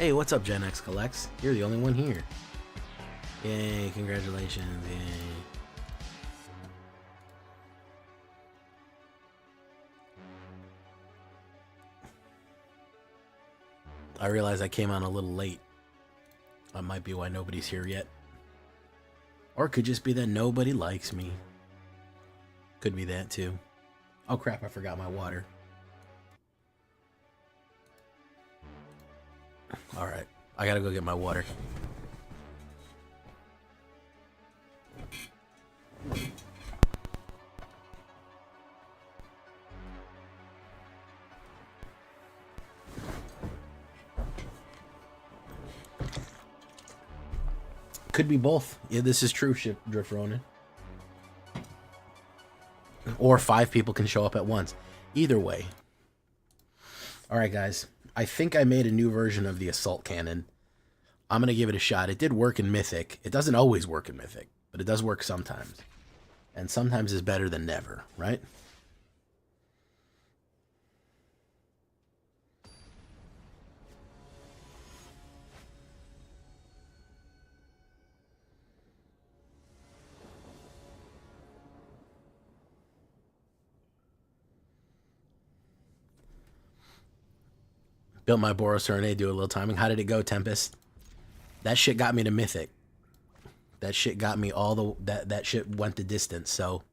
Hey, what's up, Gen X Collects? You're the only one here. Yay, congratulations, yay. I realize I came on a little late. That might be why nobody's here yet. Or it could just be that nobody likes me. Could be that too. Oh crap, I forgot my water. Alright, I gotta go get my water. Could be both. Yeah, this is true, Drift Ronin. Or 5 people can show up at once. Either way. Alright, guys. I think I made a new version of the assault cannon. I'm going to give it a shot. It did work in Mythic. It doesn't always work in Mythic, but it does work sometimes. And sometimes is better than never, right? Built my Boros Serenade, do a little timing. How did it go, Tempest? That shit got me to Mythic. That shit got me all the... That shit went the distance, so...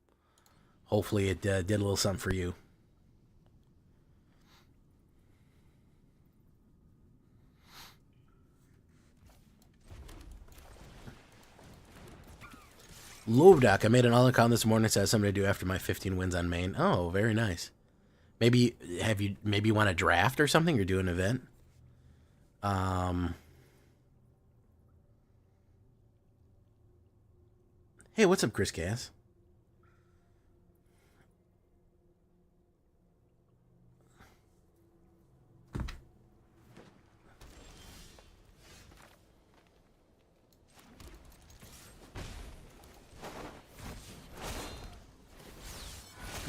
Hopefully it did a little something for you. Lovdak, I made an all account this morning. Says something to do after my 15 wins on main. Oh, very nice. Maybe maybe you want a draft or something? You're doing an event. Hey, what's up, Chris Cass?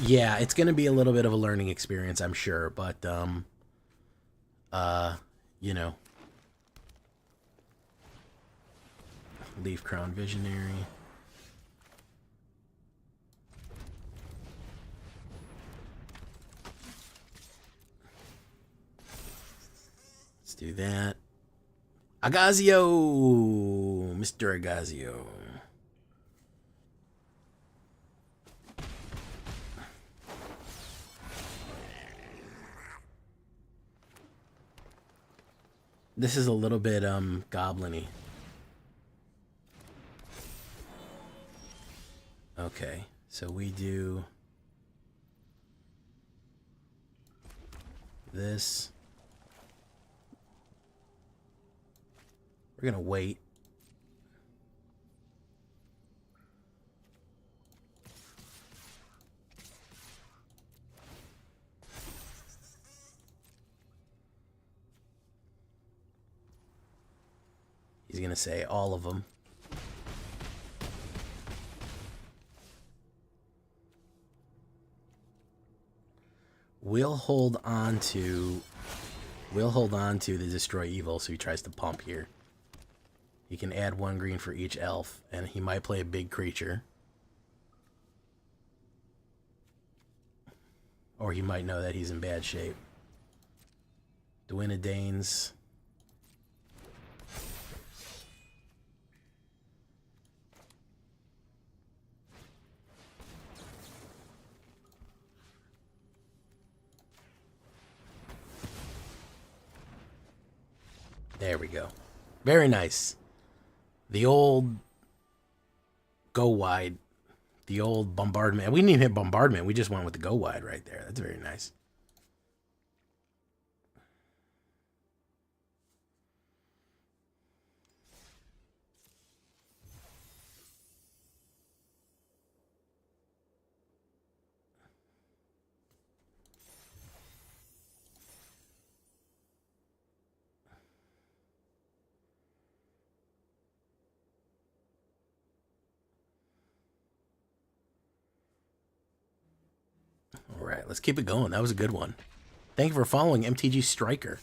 Yeah, it's going to be a little bit of a learning experience, I'm sure, but you know, Leaf Crown Visionary. Let's do that. Agazio, Mr. Agazio. This is a little bit goblin-y. Okay, so we do this. We're gonna wait. He's gonna say all of them. We'll hold on to the destroy evil, so he tries to pump here. He can add 1 green for each elf, and he might play a big creature. Or he might know that he's in bad shape. Danes. There we go. Very nice. The old go wide. The old bombardment. We didn't even hit bombardment. We just went with the go wide right there. That's very nice. All right, let's keep it going. That was a good one. Thank you for following MTG Striker.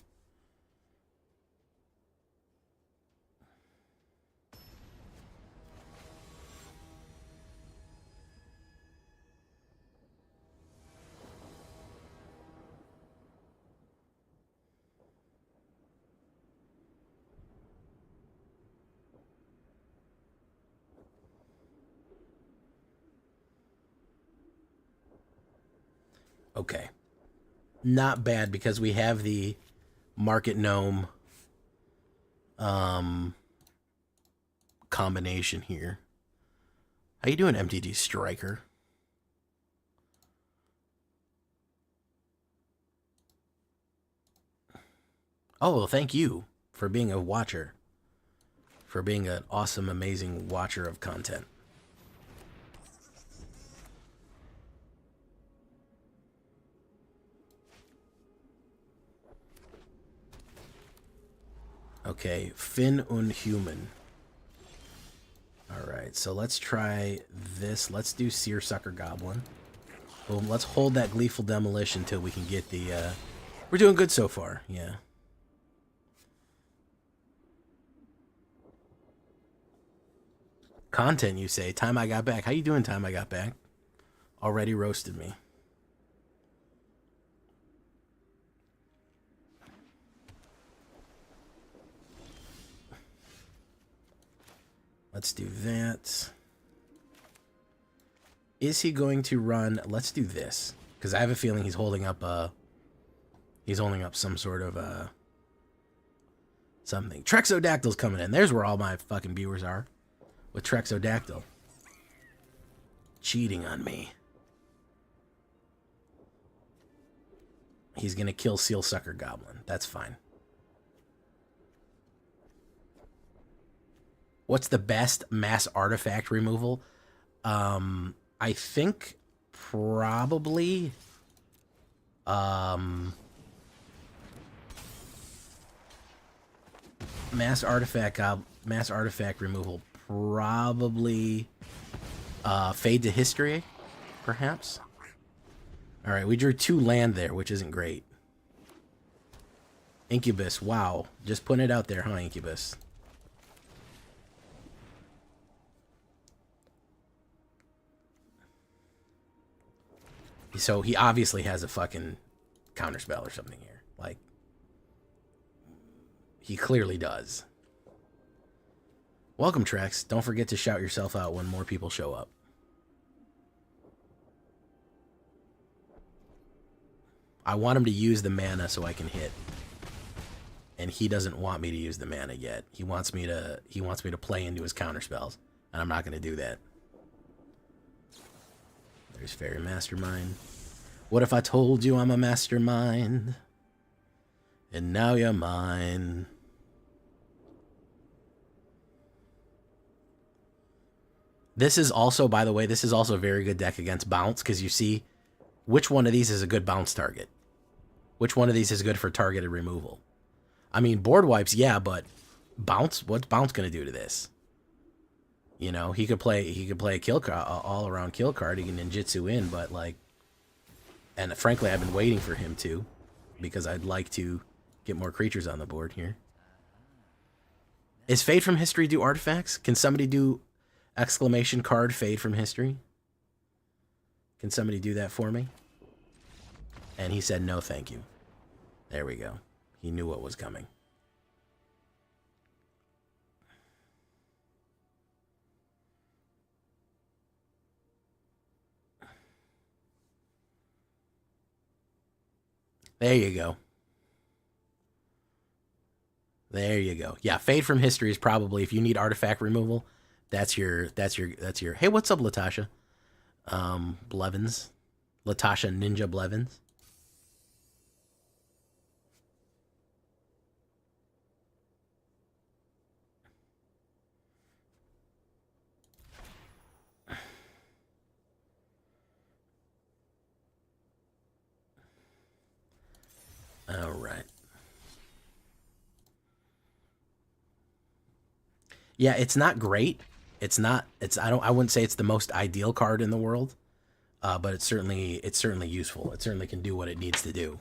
Okay. Not bad because we have the Market Gnome combination here. How you doing, MTG Striker? Oh, well, thank you for being a watcher. For being an awesome, amazing watcher of content. Okay, Finn Unhuman. Alright, so let's try this. Let's do Seersucker Goblin. Boom, let's hold that Gleeful Demolition till we can get the... We're doing good so far, yeah. Content, you say. Time I got back. How you doing, Time I got back? Already roasted me. Let's do that. Is he going to run... Let's do this. Because I have a feeling he's holding up some sort of something. Trexodactyl's coming in. There's where all my fucking viewers are. With Trexodactyl. Cheating on me. He's going to kill Sealsucker Goblin. That's fine. What's the best mass artifact removal? I think probably mass artifact removal, probably Fade to History, perhaps. All right, we drew 2 land there, which isn't great. Incubus, wow, just putting it out there, huh, Incubus? So he obviously has a fucking counterspell or something here. Like, he clearly does. Welcome, Trex. Don't forget to shout yourself out when more people show up. I want him to use the mana so I can hit. And he doesn't want me to use the mana yet. He wants me to play into his counterspells. And I'm not going to do that. There's Fairy Mastermind. What if I told you I'm a mastermind? And now you're mine. This is also, by the way, this is also a very good deck against bounce, because you see which one of these is a good bounce target. Which one of these is good for targeted removal. I mean, board wipes, yeah, but bounce, what's bounce going to do to this? You know, he could play a kill card, all around kill card. He can ninjutsu in, but like, and frankly, I've been waiting for him to, because I'd like to get more creatures on the board here. Is Fade from History do artifacts? Can somebody do exclamation card Fade from History? Can somebody do that for me? And he said no, thank you. There we go. He knew what was coming. There you go. There you go. Yeah, Fade from History is probably, if you need artifact removal, that's your hey, what's up, Latasha? Blevins. Latasha Ninja Blevins. All right. Yeah, it's not great. I wouldn't say it's the most ideal card in the world. But it's certainly useful. It certainly can do what it needs to do.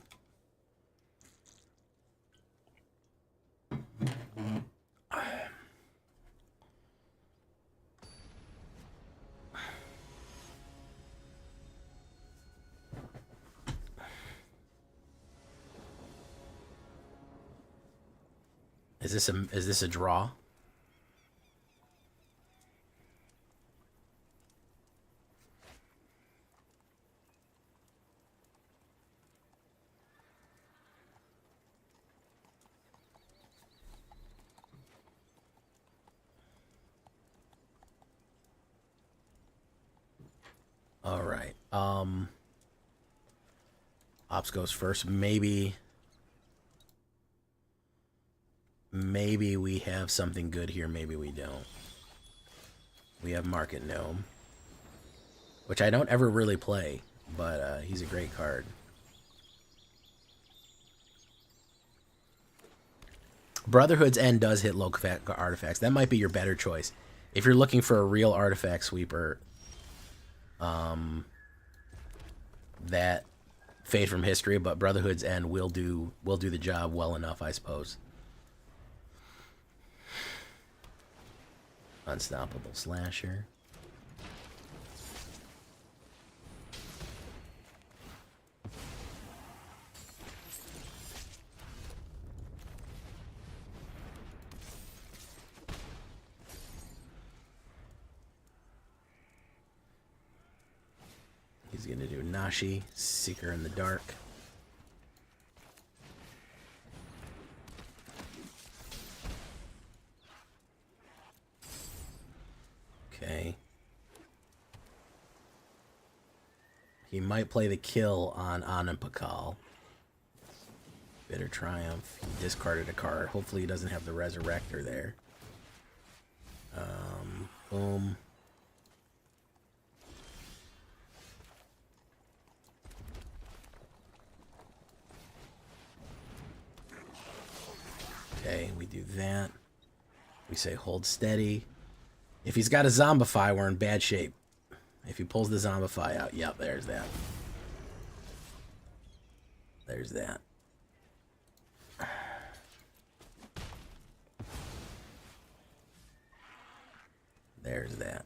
Is this a draw? All right. Ops goes first. Maybe we have something good here. Maybe we don't. We have Market Gnome, which I don't ever really play, but he's a great card. Brotherhood's End does hit local artifacts. That might be your better choice. If you're looking for a real artifact sweeper, that Fade from History, but Brotherhood's End will do the job well enough, I suppose. Unstoppable Slasher. He's going to do Nashi, Seeker in the Dark. Okay. He might play the kill on Animpakal. Bitter Triumph. He discarded a card. Hopefully he doesn't have the Resurrector there. Boom. Okay, we do that. We say hold steady. If he's got a Zombify, we're in bad shape. If he pulls the Zombify out, yep, there's that. There's that. There's that.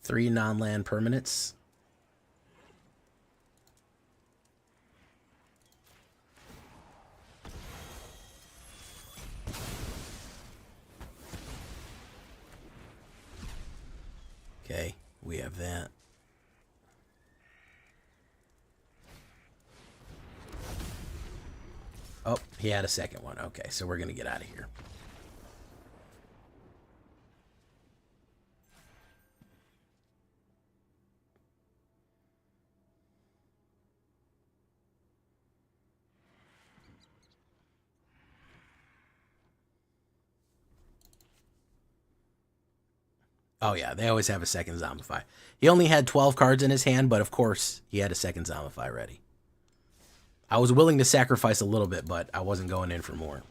Three non-land permanents. Okay, we have that. Oh, he had a second one. Okay, so we're going to get out of here. Oh, yeah, they always have a second Zombify. He only had 12 cards in his hand, but of course, he had a second Zombify ready. I was willing to sacrifice a little bit, but I wasn't going in for more.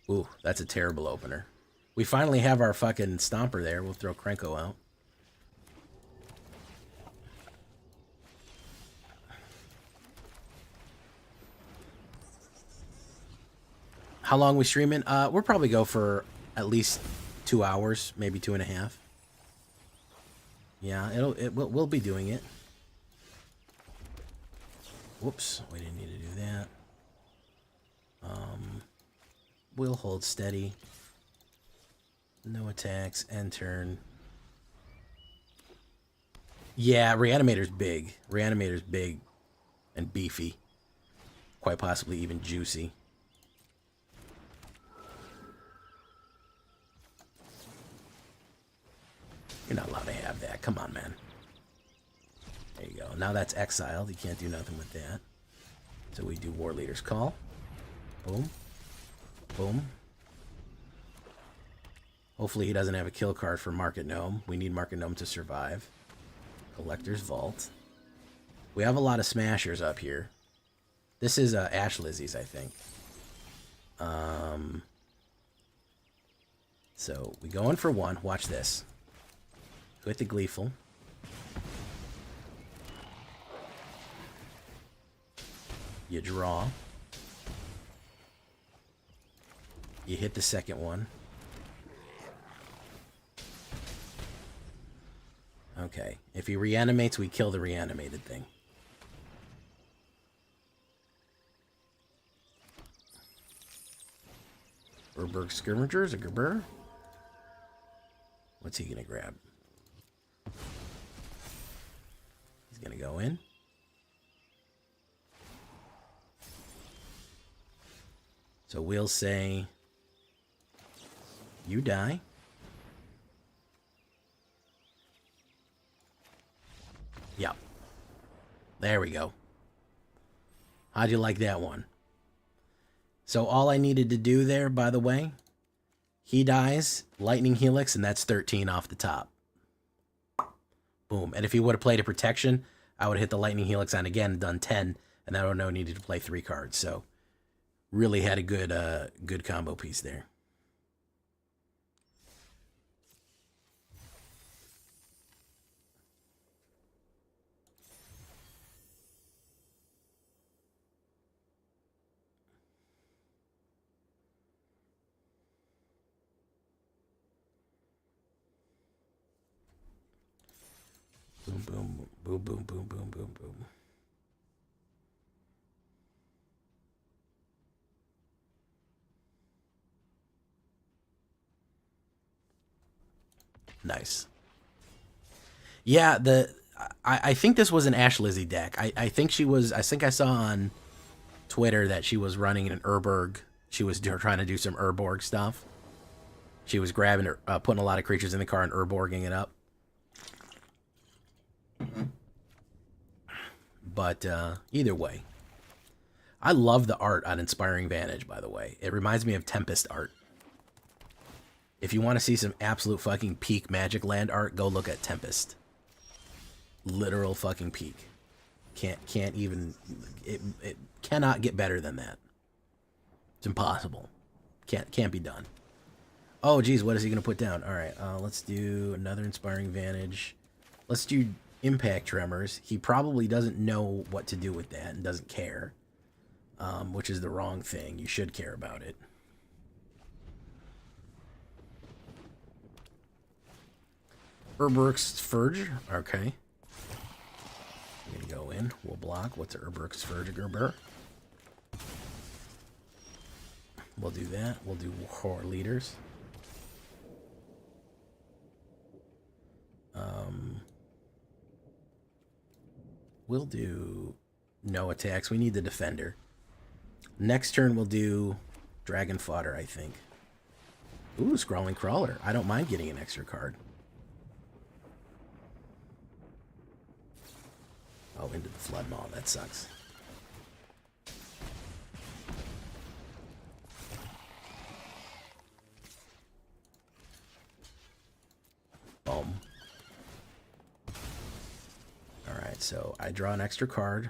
Ooh, that's a terrible opener. We finally have our fucking Stomper there. We'll throw Krenko out. How long we streaming? We'll probably go for at least 2 hours, maybe 2.5. Yeah, we'll be doing it. Whoops, we didn't need to do that. We'll hold steady. No attacks, end turn. Yeah, Reanimator's big. Reanimator's big and beefy. Quite possibly even juicy. You're not allowed to have that. Come on, man. There you go. Now that's exiled. You can't do nothing with that. So we do War Leader's Call. Boom. Boom. Hopefully he doesn't have a kill card for Market Gnome. We need Market Gnome to survive. Collector's Vault. We have a lot of smashers up here. This is Ash Lizzie's, I think. So we go in for one. Watch this. With the Gleeful. You draw. You hit the second one. Okay. If he reanimates, we kill the reanimated thing. Urberg Skirmishers, a Gerber. What's he gonna grab? He's gonna go in. So we'll say, you die. Yep. There we go. How'd you like that one? So all I needed to do there, by the way, he dies, Lightning Helix, and that's 13 off the top. Boom. And if he would have played a protection, I would have hit the Lightning Helix on again and done 10, and I would have needed to play 3 cards. So really had a good combo piece there. Boom, boom, boom, boom, boom, boom, boom, boom. Nice. Yeah, I think this was an Ash Lizzie deck. I think she was. I think I saw on Twitter that she was running an Urborg. She was trying to do some Urborg stuff. She was grabbing, putting a lot of creatures in the car and Urborging it up. But either way, I love the art on Inspiring Vantage, by the way. It reminds me of Tempest art. If you want to see some absolute fucking peak Magic Land art, go look at Tempest. Literal fucking peak. Can't even... It cannot get better than that. It's impossible. Can't be done. Oh, geez, what is he going to put down? All right, let's do another Inspiring Vantage. Let's do Impact Tremors. He probably doesn't know what to do with that and doesn't care, which is the wrong thing. You should care about it. Urberg's Furge. Okay. I'm going to go in. We'll block. What's Urberg's Furge, Gerber? We'll do that. We'll do Horror Leaders. We'll do no attacks. We need the Defender. Next turn we'll do Dragon Fodder, I think. Ooh, Scrawling Crawler. I don't mind getting an extra card. Oh, into the Flood Maw. That sucks. Boom. Alright, so I draw an extra card.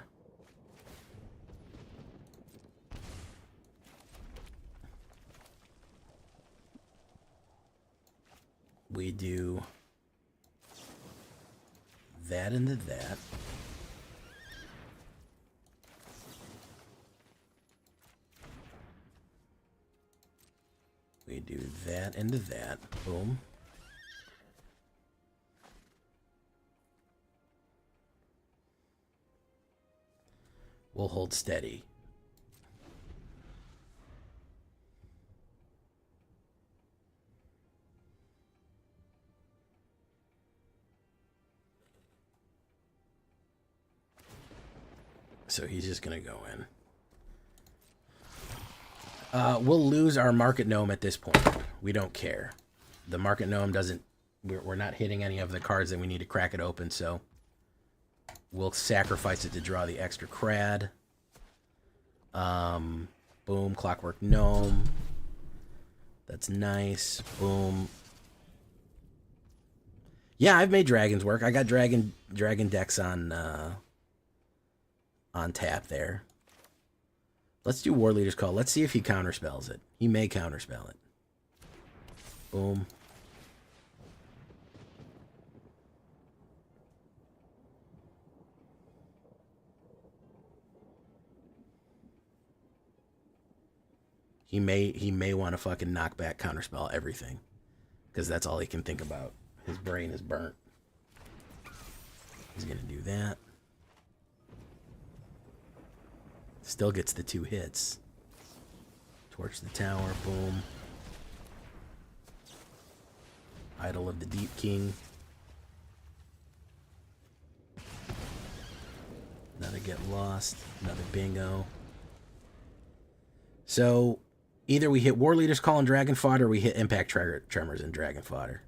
We do that into that. We do that into that. Boom. We'll hold steady. So he's just going to go in. We'll lose our Market Gnome at this point. We don't care. The Market Gnome doesn't... We're not hitting any of the cards that we need to crack it open, so... We'll sacrifice it to draw the extra Crad. Boom, Clockwork Gnome. That's nice. Boom. Yeah, I've made dragons work. I got dragon decks on tap there. Let's do War Leader's Call. Let's see if he counterspells it. He may counterspell it. Boom. He may want to fucking knock back counterspell everything. Because that's all he can think about. His brain is burnt. He's gonna do that. Still gets the 2 hits. Torch the tower, boom. Idol of the Deep King. Another get lost. Another bingo. So, either we hit War Leader's Call and Dragon Fodder, or we hit Impact Tremors and Dragon Fodder.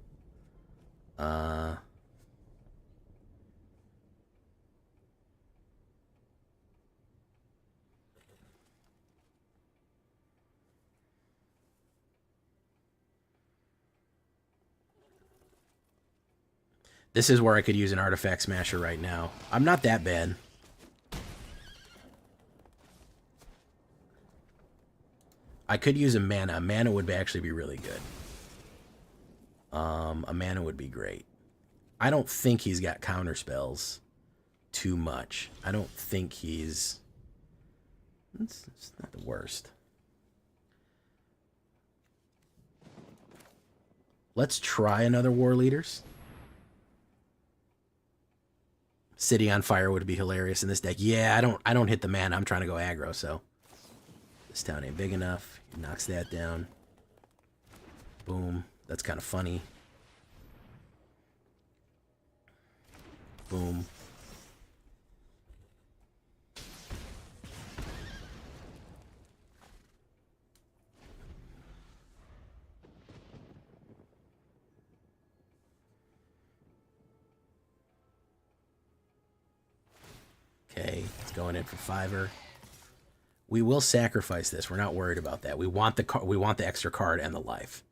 This is where I could use an Artifact Smasher right now. I'm not that bad. I could use a mana. A mana would actually be really good. A mana would be great. I don't think he's got counter spells too much. I don't think he's... It's not the worst. Let's try another War Leaders. City on Fire would be hilarious in this deck. Yeah, I don't hit the mana. I'm trying to go aggro, so... This town ain't big enough. He knocks that down. Boom. That's kind of funny. Boom. Okay, it's going in for 5-er. We will sacrifice this. We're not worried about that. We want the extra card and the life.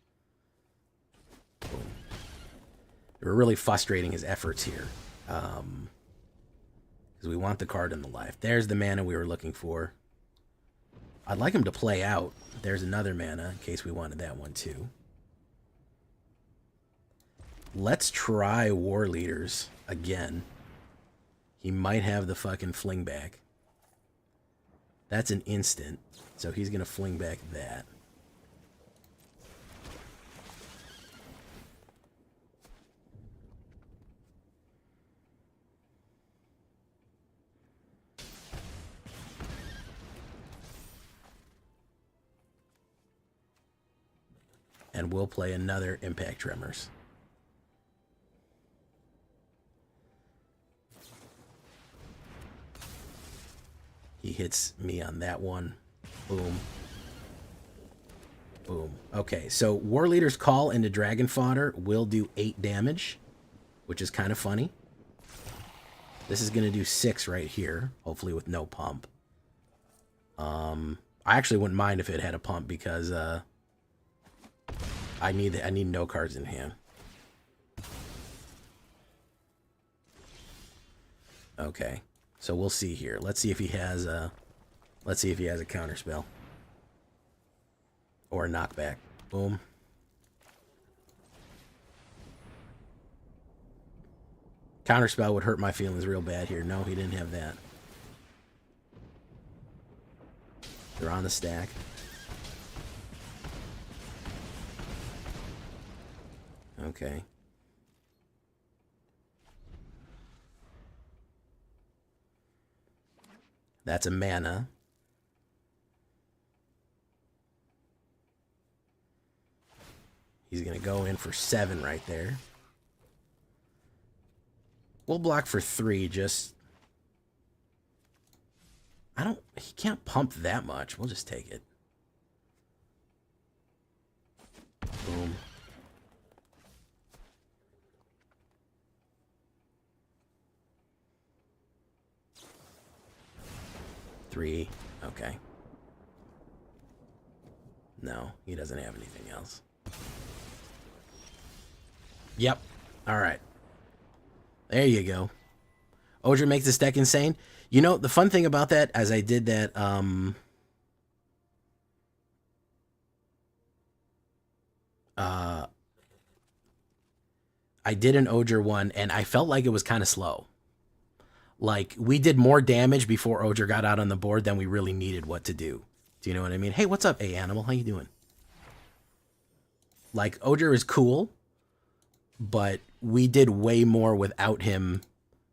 Boom. We're really frustrating his efforts here. Because we want the card and the life. There's the mana we were looking for. I'd like him to play out. There's another mana in case we wanted that one too. Let's try War Leaders again. He might have the fucking fling back. That's an instant, so he's going to fling back that. And we'll play another Impact Tremors. He hits me on that one. Boom. Boom. Okay, so War Leader's Call into Dragon Fodder will do 8 damage, which is kind of funny. This is going to do 6 right here, hopefully with no pump. I actually wouldn't mind if it had a pump because I need no cards in hand. Okay. So we'll see here. Let's see if he has a counterspell. Or a knockback. Boom. Counterspell would hurt my feelings real bad here. No, he didn't have that. They're on the stack. Okay. That's a mana. He's going to go in for 7 right there. We'll block for 3, just... He can't pump that much. We'll just take it. Boom. Three. Okay. No, he doesn't have anything else. Yep. All right. There you go. Odra makes this deck insane. You know, the fun thing about that, as I did that, I did an Odra one, and I felt like it was kind of slow. Like, we did more damage before Odra got out on the board than we really needed what to do. Do you know what I mean? Hey, what's up, A-Animal? How you doing? Like, Odra is cool, but we did way more without him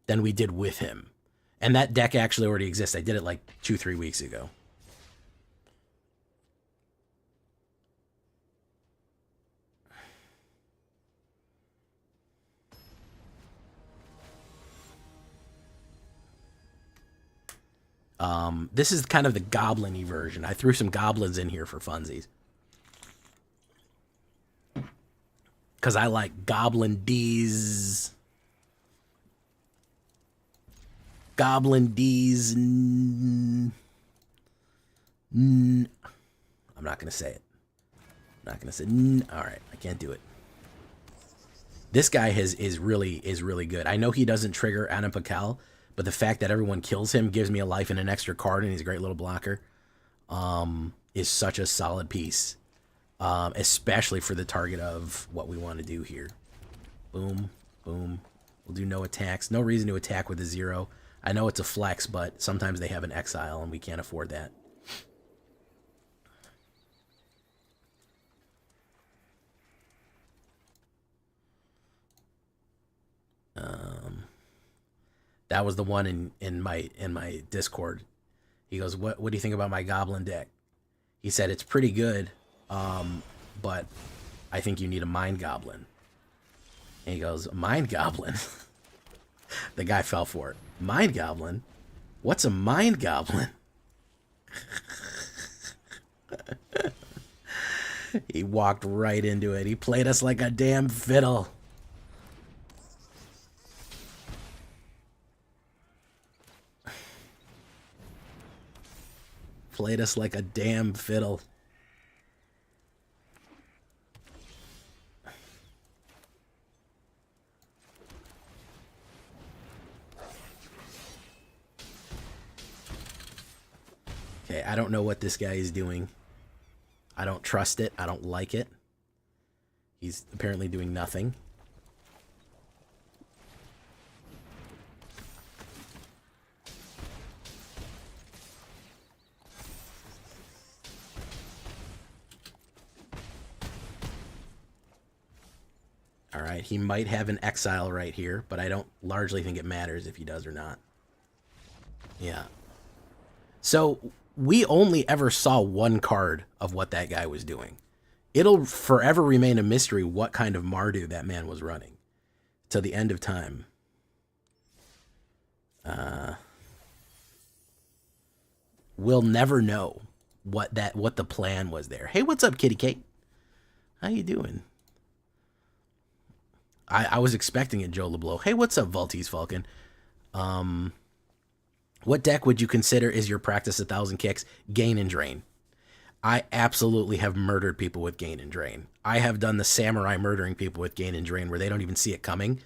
than we did with him. And that deck actually already exists. I did it like 2-3 weeks ago. This is kind of the goblin-y version. I threw some goblins in here for funsies. Because I like Goblin D's. Goblin D's. I'm not going to say it. I'm not going to say. All right, I can't do it. This guy is really good. I know he doesn't trigger Anapakal, but the fact that everyone kills him gives me a life and an extra card, and he's a great little blocker. Is such a solid piece, especially for the target of what we want to do here. Boom, boom. We'll do no attacks. No reason to attack with a 0. I know it's a flex, but sometimes they have an exile, and we can't afford that. That was the one in my Discord. He goes, what do you think about my goblin deck? He said it's pretty good, but I think you need a mind goblin. And he goes, a mind goblin? The guy fell for it. Mind goblin? What's a mind goblin? He walked right into it. He played us like a damn fiddle. Played us like a damn fiddle. Okay, I don't know what this guy is doing. I don't trust it. I don't like it. He's apparently doing nothing. All right, he might have an exile right here, but I don't largely think it matters if he does or not. Yeah. So we only ever saw one card of what that guy was doing. It'll forever remain a mystery what kind of Mardu that man was running till the end of time. We'll never know what the plan was there. Hey, what's up, Kitty Kate? How you doing? I was expecting it, Joe LeBlanc. Hey, what's up, Voltes Falcon? What deck would you consider is your practice 1,000 kicks? Gain and Drain. I absolutely have murdered people with Gain and Drain. I have done the samurai murdering people with Gain and Drain where they don't even see it coming.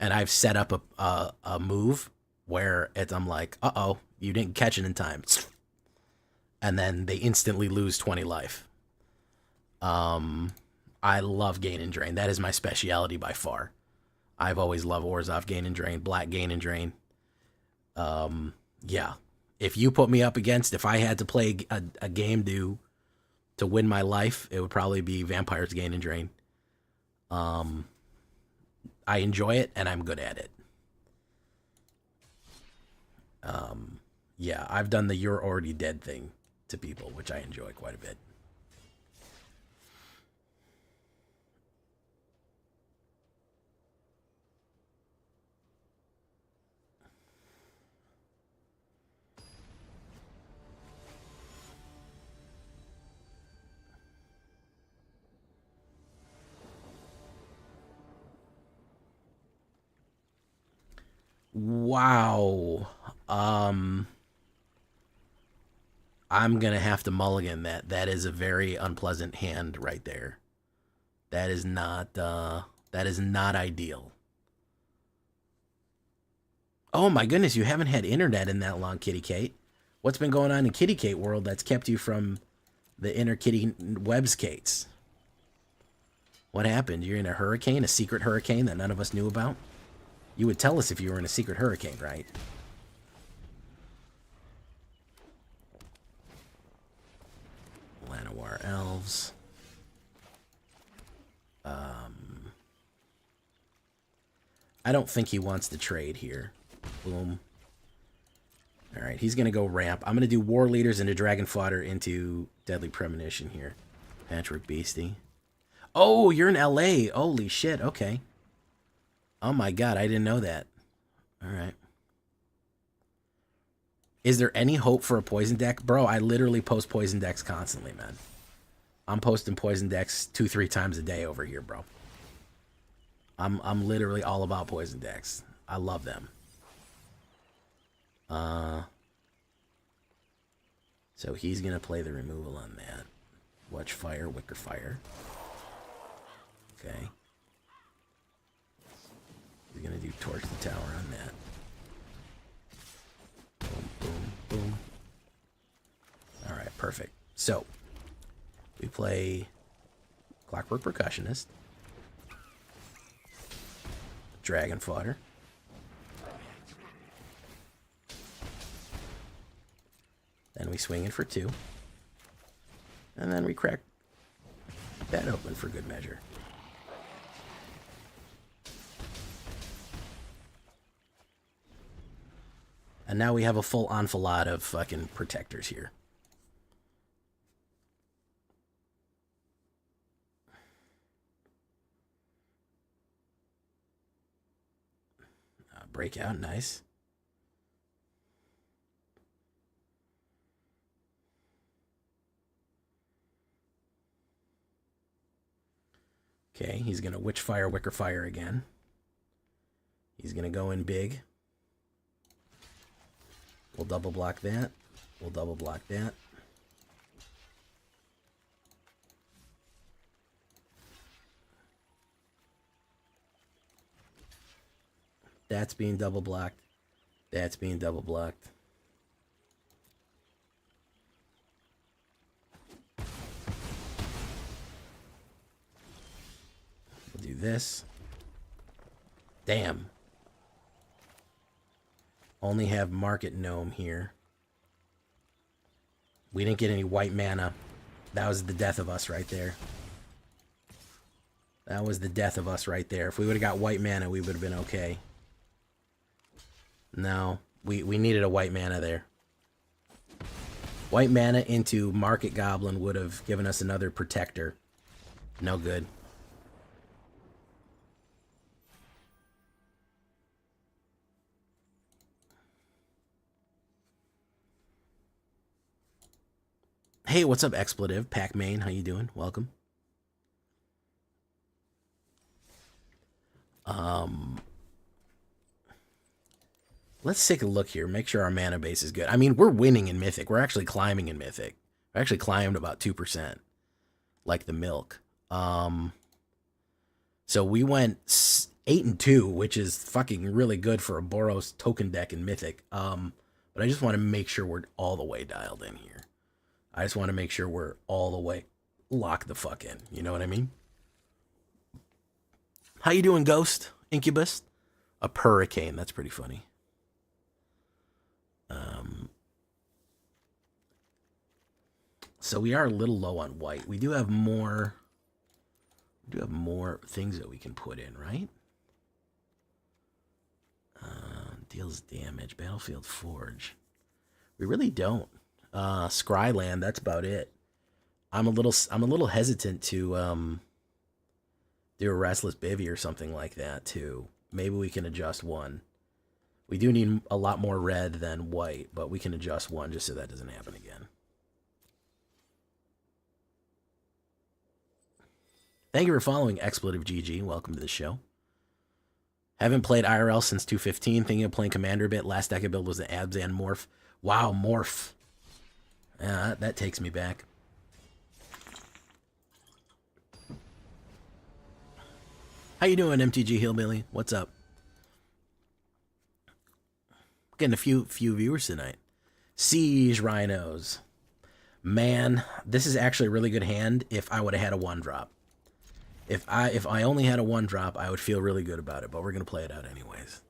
And I've set up a move where I'm like, uh-oh, you didn't catch it in time. And then they instantly lose 20 life. I love Gain and Drain. That is my speciality by far. I've always loved Orzhov Gain and Drain, Black Gain and Drain. Yeah. If you put me up against, if I had to play a game to win my life, it would probably be Vampires Gain and Drain. I enjoy it, and I'm good at it. Yeah, I've done the you're already dead thing to people, which I enjoy quite a bit. Wow. I'm going to have to mulligan that. That is a very unpleasant hand right there. That is not ideal. Oh my goodness, you haven't had internet in that long, Kitty Kate. What's been going on in Kitty Kate world that's kept you from the inner Kitty Webs Kates? What happened? You're in a hurricane, a secret hurricane that none of us knew about? You would tell us if you were in a secret hurricane, right? Llanowar elves. I don't think he wants to trade here. Boom. All right, he's going to go ramp. I'm going to do War Leaders into Dragon Fodder into Deadly Premonition here. Patchwork Beastie. Oh, you're in LA. Holy shit, okay. Oh my god, I didn't know that. All right. Is there any hope for a poison deck? Bro, I literally post poison decks constantly, man. I'm posting poison decks 2-3 times a day over here, bro. I'm literally all about poison decks. I love them. So he's gonna play the removal on that. Watch fire, wicker fire. Okay. He's gonna do torch the tower on that. Boom, boom, boom. All right, perfect. So we play Clockwork Percussionist, Dragon Fodder. Then we swing it for 2. And then we crack that open for good measure. And now we have a full enfilade of fucking protectors here. Breakout, nice. Okay, he's going to Witchfire, Wicker Fire again. He's going to go in big. We'll double block that. We'll double block that. That's being double blocked. That's being double blocked. We'll do this. Damn. Only have Market Gnome here. We didn't get any white mana. That was the death of us right there. That was the death of us right there. If we would have got white mana, we would have been okay. No, we needed a white mana there. White mana into Market Goblin would have given us another protector. No good. Hey, what's up, Expletive? Pac Main, how you doing? Welcome. Let's take a look here. Make sure our mana base is good. I mean, we're winning in Mythic. We're actually climbing in Mythic. We actually climbed about 2%. Like the milk. So we went 8-2, which is fucking really good for a Boros token deck in Mythic. But I just want to make sure we're all the way dialed in here. I just want to make sure we're all the way locked the fuck in. You know what I mean? How you doing, Ghost? Incubus? A hurricane. That's pretty funny. So we are a little low on white. We do have more. We do have more things that we can put in, right? Deals damage. Battlefield Forge. We really don't. Scryland. That's about it. I'm a little hesitant to do a Restless Bivy or something like that too. Maybe we can adjust one. We do need a lot more red than white, but we can adjust one just so that doesn't happen again. Thank you for following Expletive GG. Welcome to the show. Haven't played IRL since 215. Thinking of playing Commander a bit. Last deck I built was the Abzan Morph. Wow, Morph. Yeah, that takes me back. How you doing, MTG Hillbilly? What's up? getting a few viewers tonight. Siege Rhinos. Man, this is actually a really good hand if I would have had a 1-drop. If I only had a 1-drop, I would feel really good about it, but we're going to play it out anyways.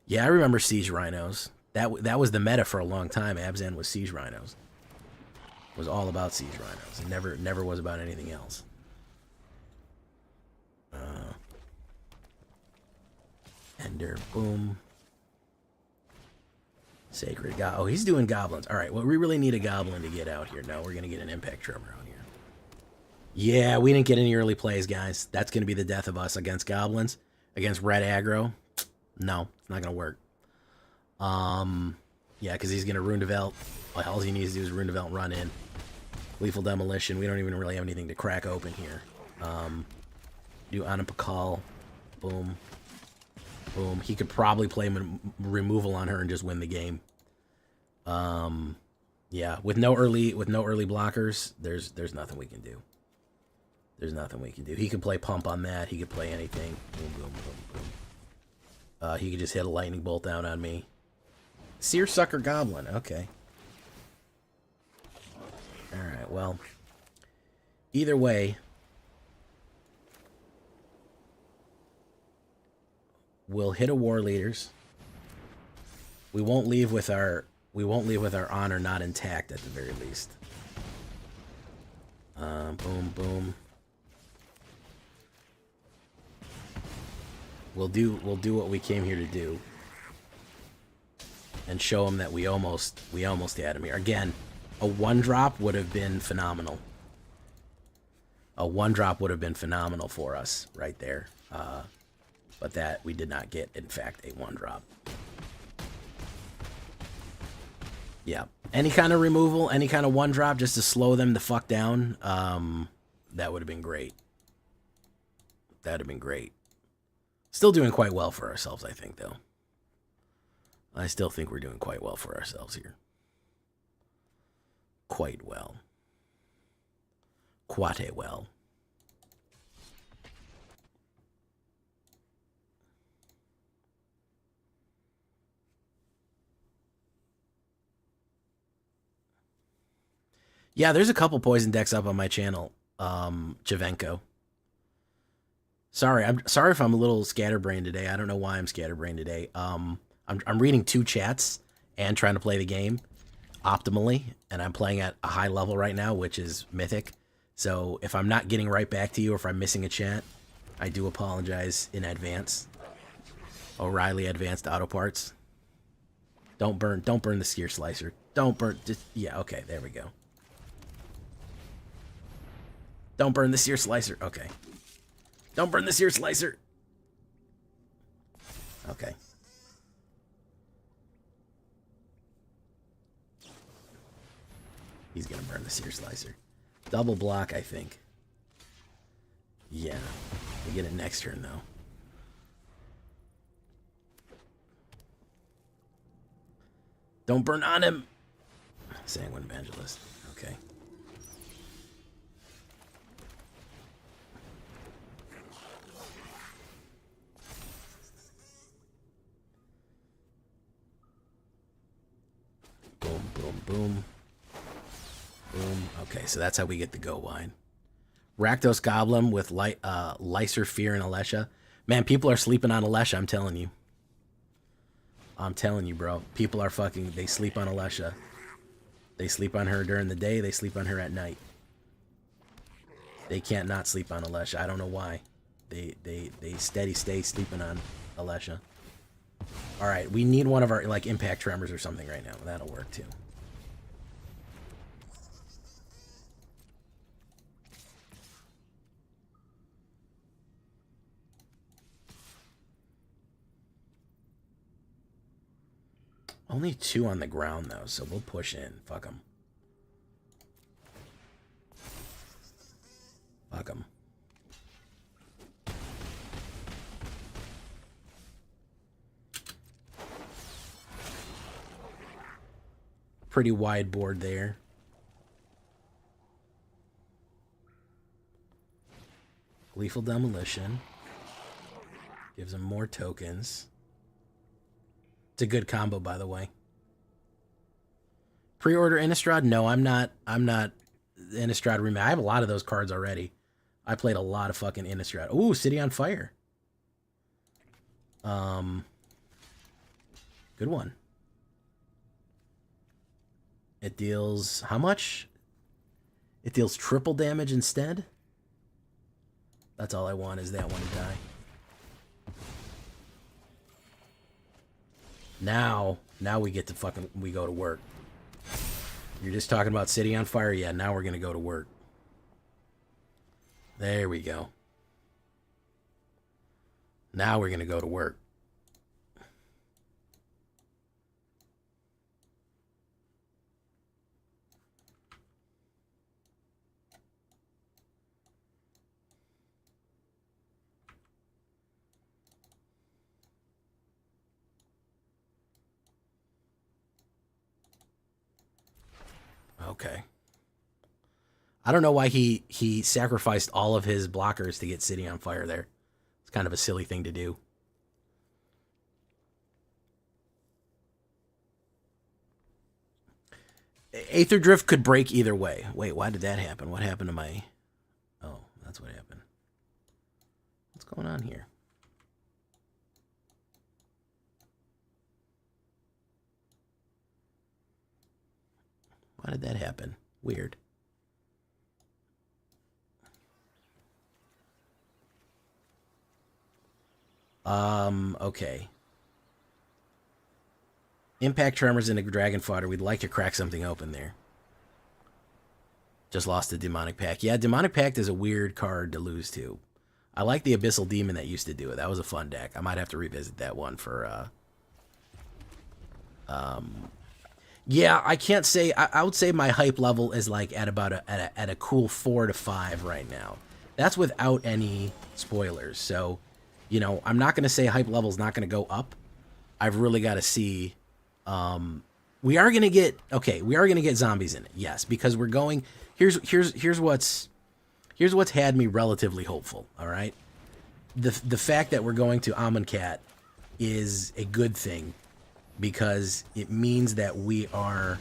Yeah, I remember Siege Rhinos. That was the meta for a long time. Abzan was Siege Rhinos. It was all about Siege Rhinos. It never was about anything else. Ender, boom. Sacred God. Oh, he's doing goblins. All right, well, we really need a goblin to get out here. No, we're going to get an impact tremor out here. Yeah, we didn't get any early plays, guys. That's going to be the death of us against goblins. Against red aggro. No, it's not going to work. Yeah, because he's going to Rune Develop. All he needs to do is Rune Develop, run in. Lethal Demolition. We don't even really have anything to crack open here. Do Anapakal. Boom. Boom. He could probably play removal on her and just win the game. Yeah, with no early blockers, there's nothing we can do. There's nothing we can do. He could play pump on that. He could play anything. Boom, boom, boom, boom. He could just hit a lightning bolt down on me. Seersucker Goblin. Okay. All right. Well, either way, we'll hit a war leaders. We won't leave with our honor not intact at the very least. Boom, boom. We'll do what we came here to do, and show him that we almost had him here. Again, a 1-drop would have been phenomenal. A 1-drop would have been phenomenal for us right there. But that we did not get, in fact, a 1-drop. Yeah. Any kind of removal, any kind of 1-drop just to slow them the fuck down, that would have been great. That would have been great. Still doing quite well for ourselves, I think, though. I still think we're doing quite well for ourselves here. Quite well. Quite well. Yeah, there's a couple poison decks up on my channel. Javenko. Sorry if I'm a little scatterbrained today. I don't know why I'm scatterbrained today. I'm reading 2 chats and trying to play the game optimally, and I'm playing at a high level right now, which is Mythic. So if I'm not getting right back to you, or if I'm missing a chat, I do apologize in advance. O'Reilly Advanced Auto Parts. Don't burn the Seer Slicer. Don't burn. Yeah, okay, there we go. Don't burn the Seer Slicer. Okay. Don't burn the Seer Slicer. Okay. He's gonna burn the Seer Slicer. Double block, I think. Yeah. We get it next turn, though. Don't burn on him. Sanguine Evangelist. Okay. Boom, boom, boom. Boom. Okay, so that's how we get the go wine. Rakdos Goblin with Lyser, Fear, and Alesha. Man, people are sleeping on Alesha, I'm telling you. I'm telling you, bro. People are fucking, they sleep on Alesha. They sleep on her during the day, they sleep on her at night. They can't not sleep on Alesha. I don't know why. They steady stay sleeping on Alesha. Alright, we need one of our, like, impact tremors or something right now. That'll work, too. Only 2 on the ground, though, so we'll push in. Fuck them. Fuck them. Pretty wide board there. Lethal Demolition. Gives them more tokens. It's a good combo, by the way. Pre-order Innistrad? No, I'm not Innistrad remake. I have a lot of those cards already. I played a lot of fucking Innistrad. Ooh, City on Fire. Good one. It deals how much? It deals triple damage instead. That's all I want is that one to die. Now we get to we go to work. You're just talking about City on Fire? Yeah, now we're going to go to work. There we go. Now we're going to go to work. Okay. I don't know why he sacrificed all of his blockers to get City on Fire there. It's kind of a silly thing to do. Aether Drift could break either way. Wait, why did that happen? What happened to my... Oh, that's what happened. What's going on here? Why did that happen? Weird. Okay. Impact Tremors into Dragon Fodder. We'd like to crack something open there. Just lost the Demonic Pact. Yeah, Demonic Pact is a weird card to lose to. I like the Abyssal Demon that used to do it. That was a fun deck. I might have to revisit that one for, yeah, I can't say... I would say my hype level is like at about at a cool 4 to 5 right now. That's without any spoilers. So, you know, I'm not going to say hype level's not going to go up. I've really got to see... we are going to get... Okay, we are going to get zombies in it. Yes, because we're going... Here's what's had me relatively hopeful, all right? The fact that we're going to Amonkhet is a good thing because it means that we are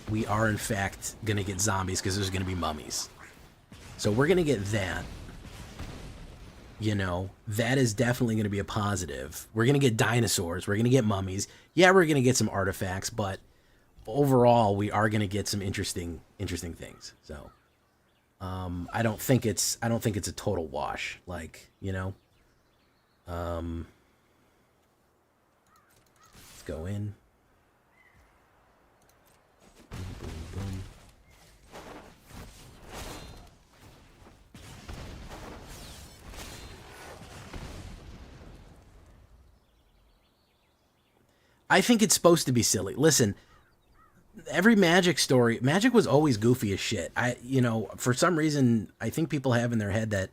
in fact going to get zombies because there's going to be mummies. So we're going to get that. You know, that is definitely going to be a positive. We're going to get dinosaurs. We're going to get mummies. Yeah, we're going to get some artifacts, but overall, we are going to get some interesting things. So, I don't think it's a total wash. Like, you know, let's go in. Boom, boom, boom. I think it's supposed to be silly. Listen, every Magic story, Magic was always goofy as shit. You know, for some reason, I think people have in their head that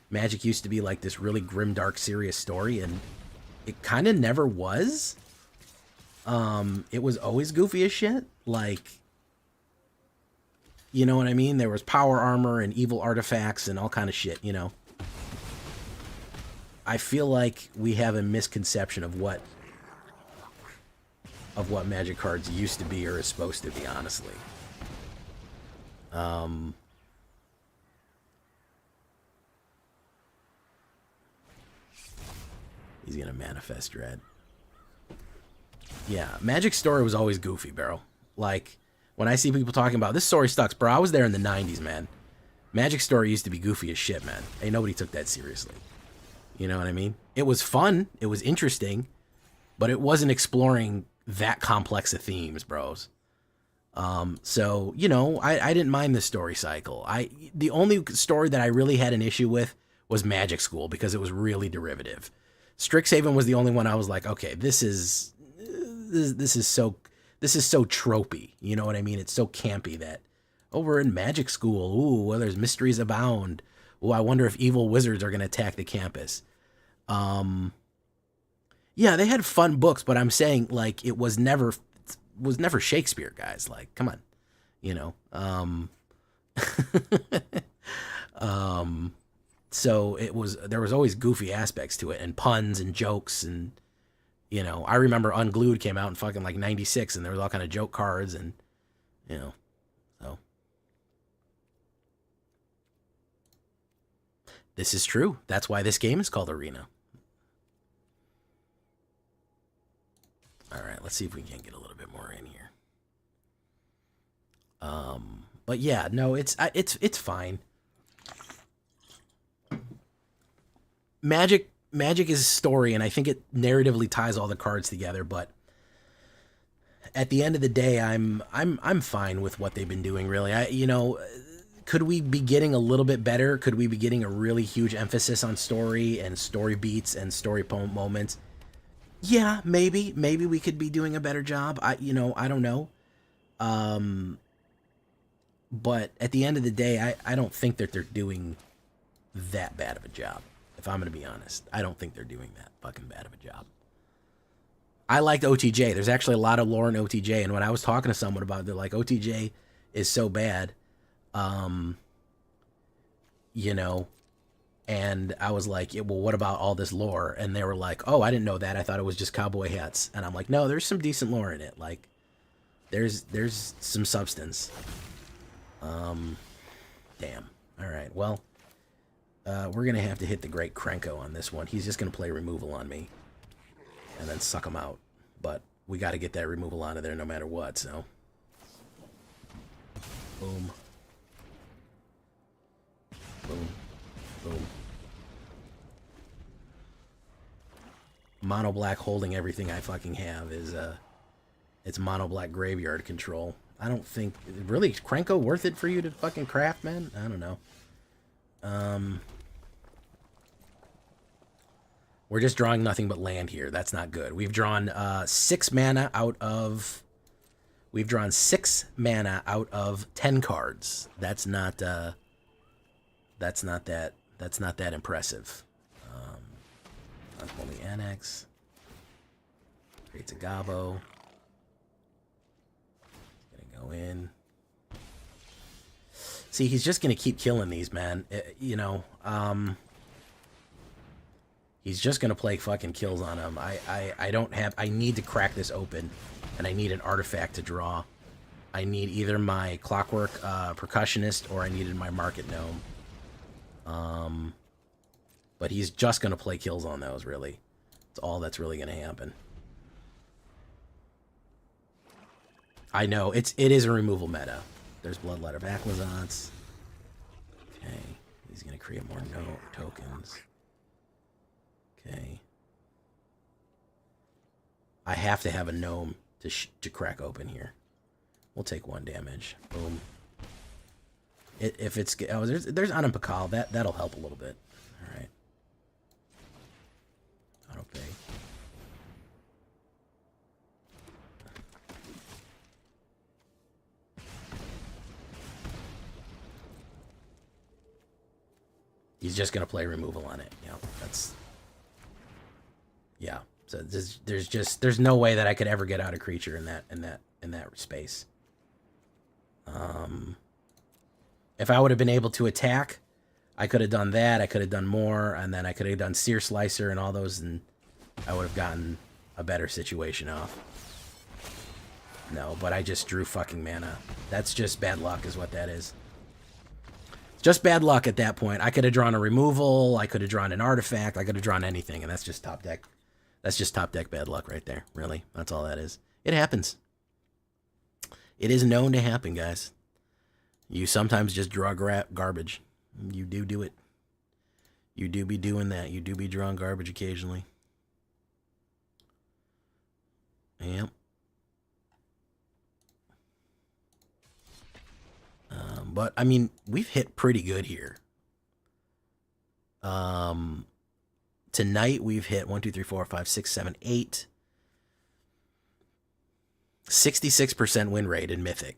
Magic used to be like this really grim, dark, serious story, and it kind of never was. It was always goofy as shit. Like, you know what I mean? There was power armor and evil artifacts and all kind of shit, you know. I feel like we have a misconception of what Magic cards used to be or is supposed to be, honestly. He's gonna manifest Dread. Yeah, Magic story was always goofy, bro. Like, when I see people talking about, this story sucks, bro, I was there in the 90s, man. Magic story used to be goofy as shit, man. Ain't nobody took that seriously. You know what I mean? It was fun, it was interesting, but it wasn't exploring that complex of themes, bros. So, you know, I didn't mind the story cycle. The only story that I really had an issue with was Magic School because it was really derivative. Strixhaven was the only one I was like, okay, this is so tropey. You know what I mean? It's so campy that, oh, we're in Magic School. Ooh, well, there's mysteries abound. Ooh, I wonder if evil wizards are going to attack the campus. Yeah, they had fun books, but I'm saying, like, it was never Shakespeare, guys. Like, come on, you know. So there was always goofy aspects to it, and puns and jokes, and you know, I remember Unglued came out in fucking like '96, and there was all kind of joke cards, and you know, so this is true. That's why this game is called Arena. All right, let's see if we can get a little bit more in here. But yeah, no, it's fine. Magic is a story, and I think it narratively ties all the cards together. But at the end of the day, I'm fine with what they've been doing. Really, could we be getting a little bit better? Could we be getting a really huge emphasis on story and story beats and story moments? Yeah, maybe we could be doing a better job. I don't know. But at the end of the day, I don't think that they're doing that bad of a job. If I'm going to be honest, I don't think they're doing that fucking bad of a job. I liked OTJ. There's actually a lot of lore in OTJ, and when I was talking to someone about it, they're like, OTJ is so bad, and I was like, yeah, well, what about all this lore? And they were like, oh, I didn't know that. I thought it was just cowboy hats. And I'm like, no, there's some decent lore in it. Like, there's some substance. Damn. All right. Well, we're going to have to hit the Great Krenko on this one. He's just going to play removal on me and then suck him out. But we got to get that removal out of there no matter what, so. Boom. Boom. Boom. Mono black holding everything I fucking have is, it's mono black graveyard control. I don't think... Really, Krenko worth it for you to fucking craft, man? I don't know. We're just drawing nothing but land here. That's not good. We've drawn 6 mana out of... We've drawn 6 mana out of 10 cards. That's not that impressive. Only Annex. Creates a Gabo. Go in. See, he's just gonna keep killing these, man. He's just gonna play fucking kills on them. I need to crack this open, and I need an artifact to draw. I need either my Clockwork Percussionist or I needed my Market Gnome. But he's just gonna play kills on those, really. That's all that's really gonna happen. I know, it is a removal meta. There's Bloodletter Backlazats. Okay, he's going to create more tokens. Okay. I have to have a gnome to crack open here. We'll take 1 damage. Boom. If it's... Oh, there's Anam Pakal. That'll help a little bit. All right. Okay. He's just gonna play removal on it. Yeah. So there's no way that I could ever get out a creature in that space. If I would have been able to attack, I could have done that. I could have done more, and then I could have done Seer Slicer and all those, and I would have gotten a better situation off. No, but I just drew fucking mana. That's just bad luck, is what that is. Just bad luck at that point. I could have drawn a removal. I could have drawn an artifact. I could have drawn anything, and that's just top deck. That's just top deck bad luck right there. Really, that's all that is. It happens. It is known to happen, guys. You sometimes just draw garbage. You do it. You do be doing that. You do be drawing garbage occasionally. Yep. But, I mean, we've hit pretty good here. Tonight we've hit 1, 2, 3, 4, 5, 6, 7, 8. 66% win rate in Mythic.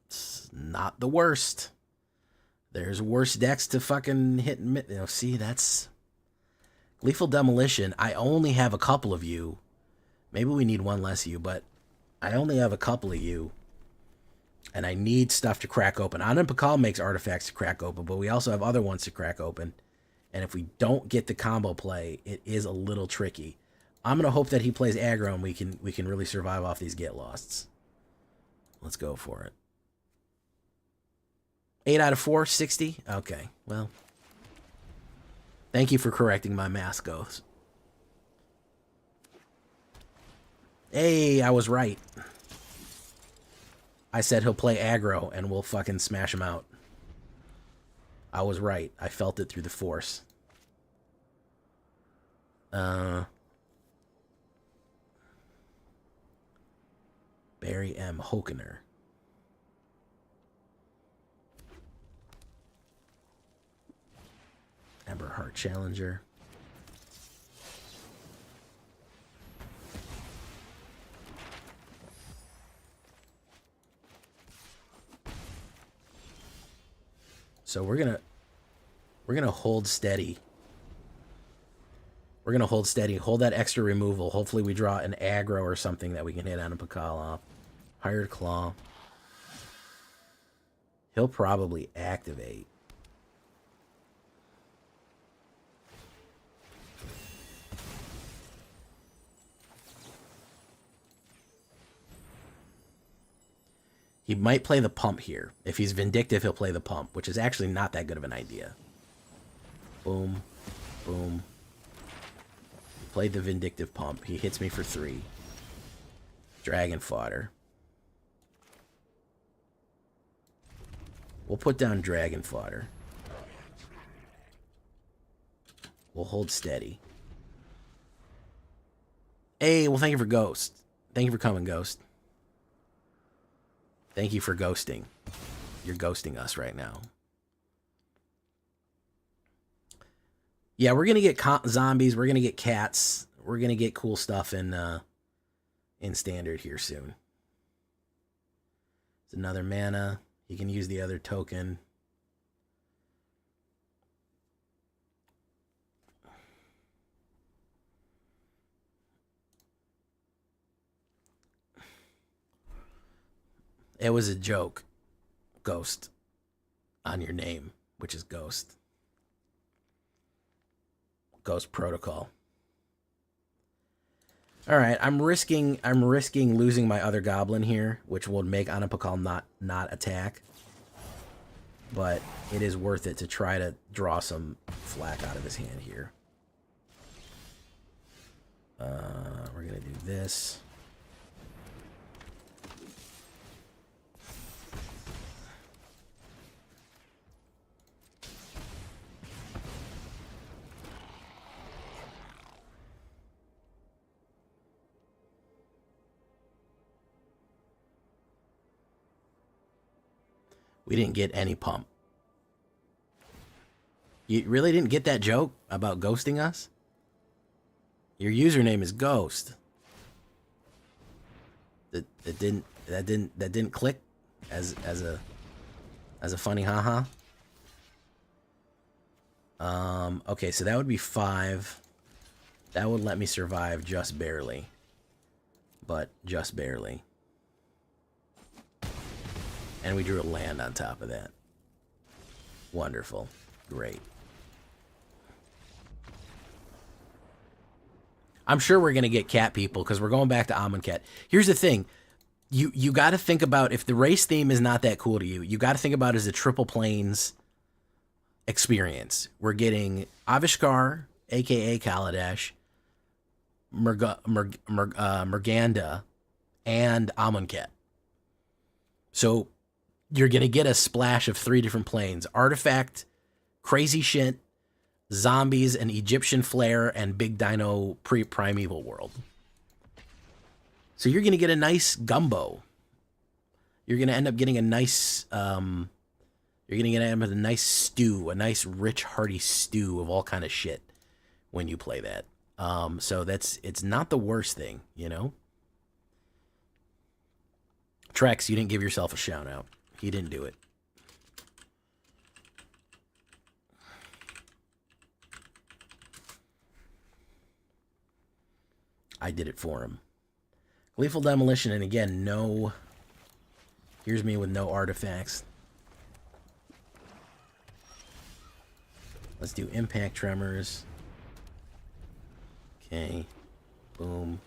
It's not the worst. There's worse decks to fucking hit. See, that's... Lethal Demolition. I only have a couple of you. Maybe we need one less of you, but I only have a couple of you. And I need stuff to crack open. Anand Pakal makes artifacts to crack open, but we also have other ones to crack open. And if we don't get the combo play, it is a little tricky. I'm going to hope that he plays aggro and we can really survive off these get losts. Let's go for it. 8 out of 4, 60? Okay, well. Thank you for correcting my math, Ghost. Hey, I was right. I said he'll play aggro and we'll fucking smash him out. I was right. I felt it through the force. Barry M. Hokener. Emberheart Challenger. So we're gonna hold steady. We're gonna hold steady. Hold that extra removal. Hopefully we draw an aggro or something that we can hit on a Pakal off. Hired Claw. He'll probably activate. He might play the pump here. If he's vindictive, he'll play the pump, which is actually not that good of an idea. Boom. Boom. Played the vindictive pump. He hits me for 3. Dragon fodder. We'll put down dragon fodder. We'll hold steady. Hey, well, thank you for Ghost. Thank you for coming, Ghost. Thank you for ghosting. You're ghosting us right now. Yeah, we're going to get zombies. We're going to get cats. We're going to get cool stuff in standard here soon. It's another mana. You can use the other token. It was a joke, Ghost, on your name, which is Ghost. Ghost Protocol. All right, I'm risking losing my other goblin here, which will make Anapakal not attack. But it is worth it to try to draw some flack out of his hand here. We're gonna do this. We didn't get any pump. You really didn't get that joke about ghosting us? Your username is Ghost. That didn't click as a funny haha. Okay, so that would be 5. That would let me survive just barely. But just barely. And we drew a land on top of that. Wonderful. Great. I'm sure we're going to get cat people because we're going back to Amonkhet. Here's the thing. You got to think about, if the race theme is not that cool to you, you got to think about it as a triple planes experience. We're getting Avishkar, a.k.a. Kaladesh, Murganda, and Amonkhet. So you're going to get a splash of 3 different planes. Artifact, crazy shit, zombies, an Egyptian flare, and big dino primeval world. So you're going to get a nice gumbo. You're going to end up getting a nice, you're going to get a nice stew, a nice rich hearty stew of all kind of shit when you play that. So it's not the worst thing, you know? Trex, you didn't give yourself a shout out. He didn't do it. I did it for him. Gleeful Demolition, and again, no Here's me with no artifacts. Let's do impact tremors. Okay. Boom.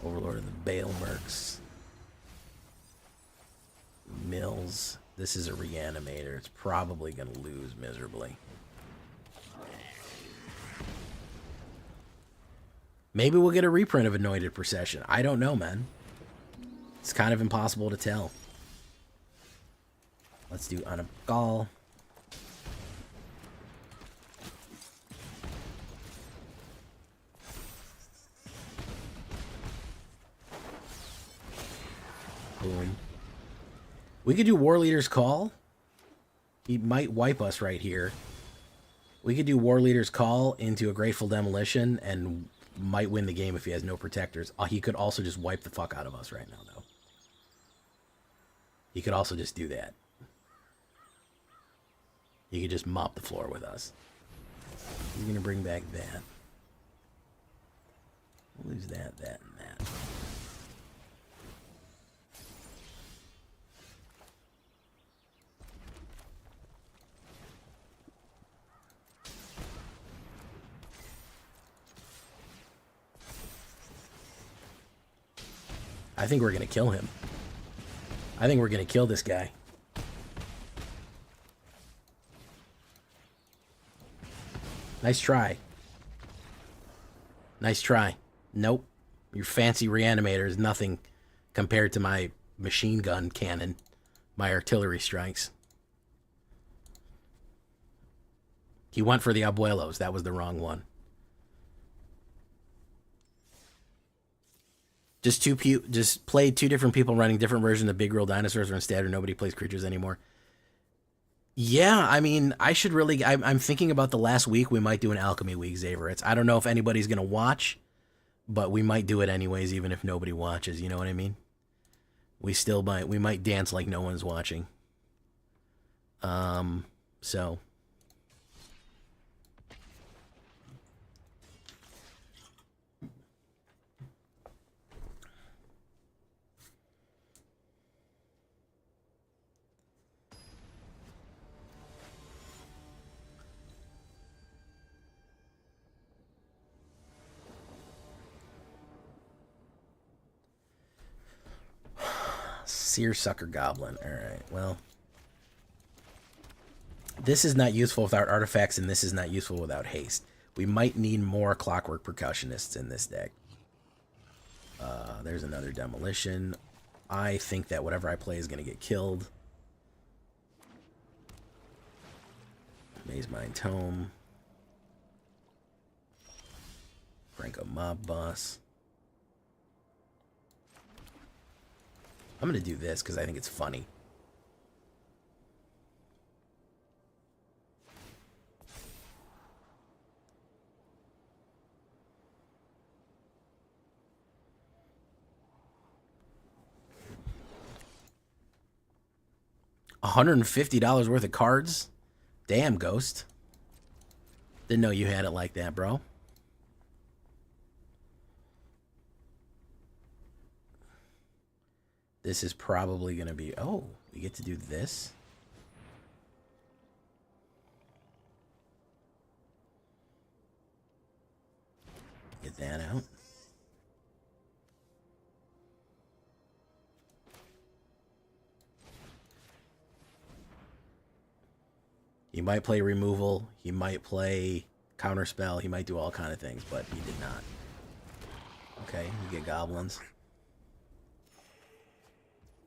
Overlord of the Bale Mercs. Mills. This is a reanimator. It's probably going to lose miserably. Maybe we'll get a reprint of Anointed Procession. I don't know, man. It's kind of impossible to tell. Let's do Anabgal. Boom. We could do War Leader's Call. He might wipe us right here. We could do War Leader's Call into a Grateful Demolition and might win the game if he has no protectors. He could also just wipe the fuck out of us right now, though. He could also just do that. He could just mop the floor with us. He's going to bring back that. We'll lose that, that, and that. I think we're going to kill him. I think we're going to kill this guy. Nice try. Nice try. Nope. Your fancy reanimator is nothing compared to my machine gun cannon. My artillery strikes. He went for the abuelos. That was the wrong one. Just played two different people running different versions of Big Real Dinosaurs or instead, or nobody plays creatures anymore. Yeah, I mean, I should really... I'm thinking about the last week we might do an Alchemy Week, Xaver. I don't know if anybody's going to watch, but we might do it anyways, even if nobody watches, you know what I mean? We might dance like no one's watching. So... Seersucker Goblin. Alright, well. This is not useful without artifacts, and this is not useful without haste. We might need more Clockwork Percussionists in this deck. There's another Demolition. I think that whatever I play is going to get killed. Maze Mind Tome. Franco Mob Boss. I'm going to do this because I think it's funny. $150 worth of cards? Damn, Ghost. Didn't know you had it like that, bro. This is probably going to be... Oh, we get to do this? Get that out. He might play removal. He might play counterspell. He might do all kind of things, but he did not. Okay, you get goblins.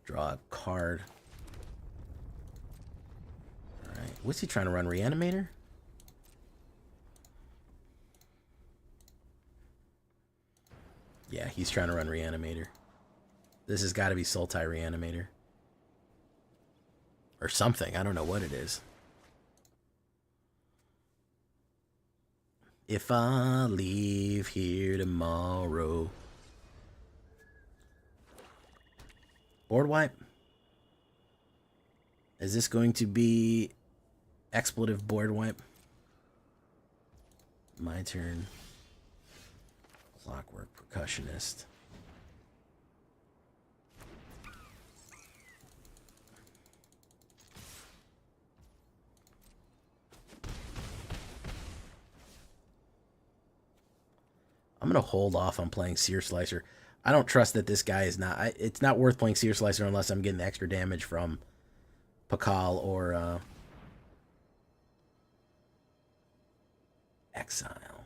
Draw a card. Alright. What's he trying to run? Reanimator? Yeah, he's trying to run Reanimator. This has got to be Sultai Reanimator. Or something. I don't know what it is. If I leave here tomorrow... Board wipe? Is this going to be expletive board wipe? My turn. Clockwork Percussionist. I'm going to hold off on playing Seer Slicer. I don't trust that this guy is not... it's not worth playing Seer Slicer unless I'm getting extra damage from Pakal or Exile.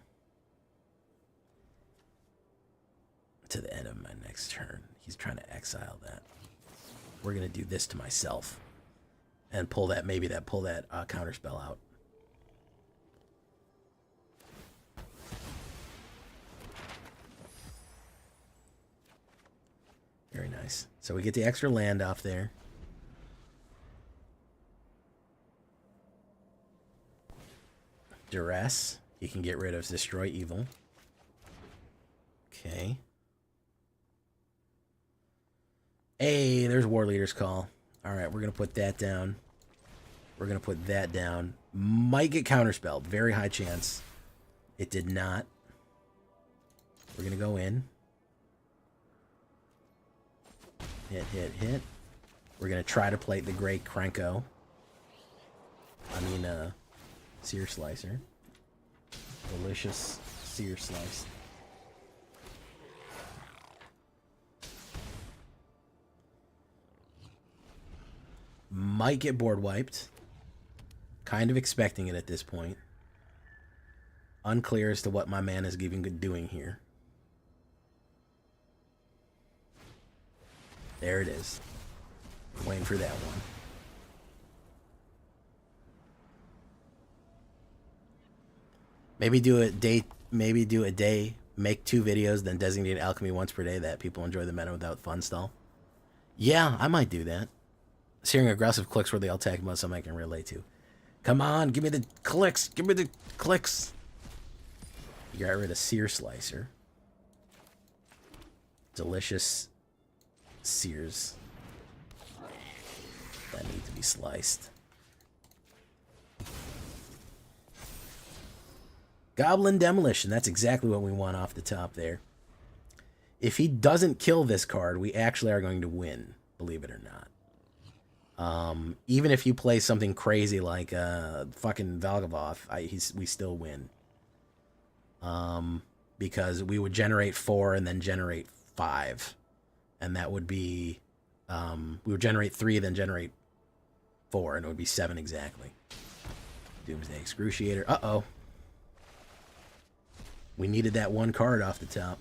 To the end of my next turn. He's trying to exile that. We're going to do this to myself. And pull that, pull that counterspell out. Very nice. So we get the extra land off there. Duress. He can get rid of Destroy Evil. Okay. Hey, there's War Leader's Call. Alright, we're going to put that down. We're going to put that down. Might get counterspelled. Very high chance. It did not. We're going to go in. Hit, hit, hit. We're going to try to play the Grey Krenko. Seer Slicer. Delicious Seer Slice. Might get board wiped. Kind of expecting it at this point. Unclear as to what my man is doing here. There it is. Waiting for that one. Maybe do a day. Make 2 videos, then designate alchemy once per day that people enjoy the meta without fun stall. Yeah, I might do that. Searing aggressive clicks where they all attack must something I can relate to. Come on, give me the clicks. Give me the clicks. You got rid of Seer Slicer. Delicious Seers that need to be sliced. Goblin Demolition. That's exactly what we want off the top there. If he doesn't kill this card, we actually are going to win, believe it or not. Even if you play something crazy like fucking Valgavoth, we still win. Because we would generate 4 and then generate 5. And that would be... we would generate 3, then generate 4, and it would be 7 exactly. Doomsday Excruciator. Uh-oh. We needed that one card off the top.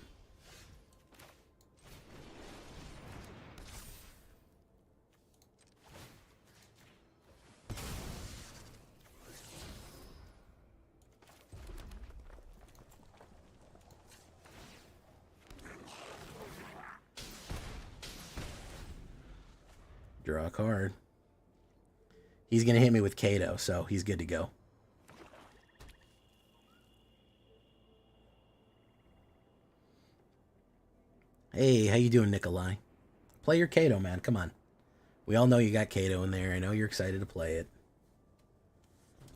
Draw a card. He's going to hit me with Kato, so he's good to go. Hey, how you doing, Nikolai? Play your Kato, man. Come on. We all know you got Kato in there. I know you're excited to play it.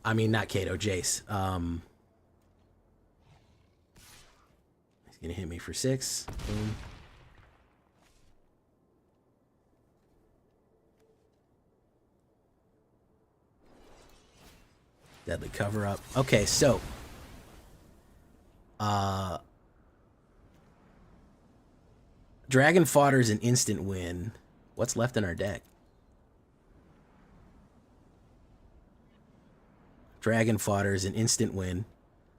I mean, not Kato, Jace. He's going to hit me for 6. Boom. Deadly Cover-Up. Okay, so... Dragon Fodder is an instant win. What's left in our deck? Dragon Fodder is an instant win.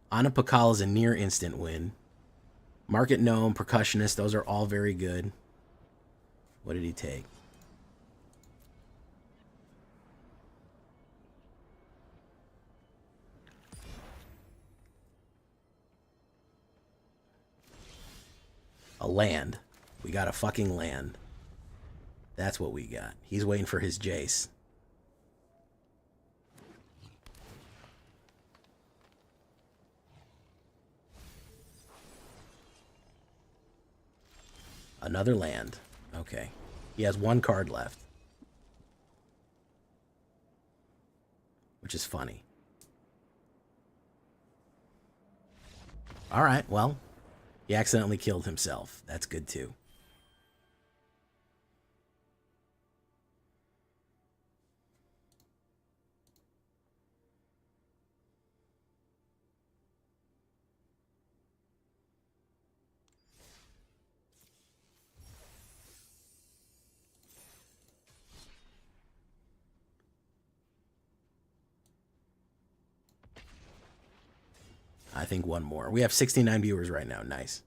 Anapakal is a near instant win. Market Gnome, Percussionist, those are all very good. What did he take? A land. We got a fucking land. That's what we got. He's waiting for his Jace. Another land. Okay. He has 1 card left. Which is funny. Alright, well. He accidentally killed himself. That's good too. I think one more. We have 69 viewers right now. Nice.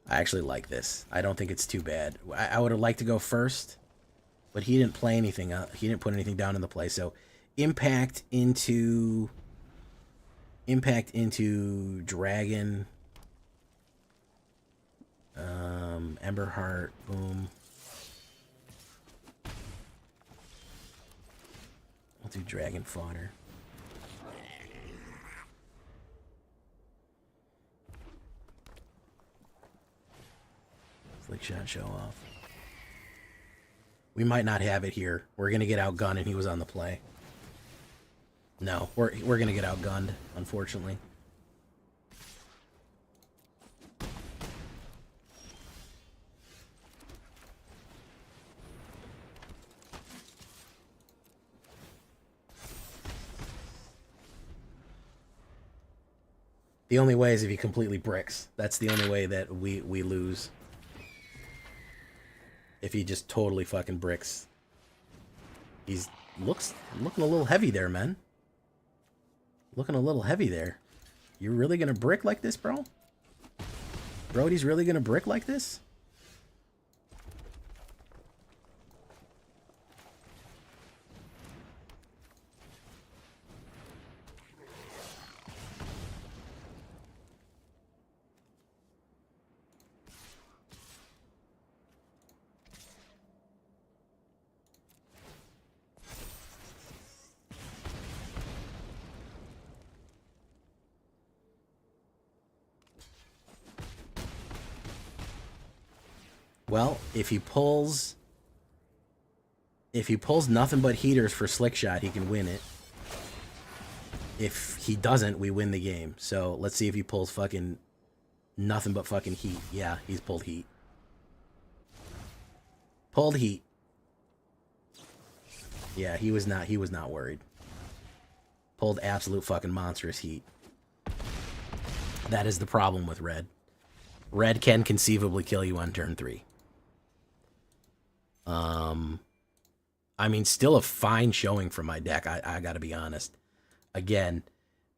I actually like this. I don't think it's too bad. I would have liked to go first, but he didn't play anything up. He didn't put anything down in the play. So impact into dragon. Emberheart, boom. We'll do dragon fodder. Flick shot, show off. We might not have it here. We're gonna get outgunned, and he was on the play. No, we're gonna get outgunned, unfortunately. The only way is if he completely bricks. That's the only way that we lose. If he just totally fucking bricks. He's looking a little heavy there, man. Looking a little heavy there. You're really gonna brick like this, bro? Brody's really gonna brick like this? Well, if he pulls nothing but heaters for slick shot, he can win it. If he doesn't, we win the game. So let's see if he pulls fucking nothing but fucking heat. Yeah, he's pulled heat. Pulled heat. Yeah, he was not worried. Pulled absolute fucking monstrous heat. That is the problem with red. Red can conceivably kill you on turn 3. I mean, still a fine showing from my deck. I gotta be honest. Again,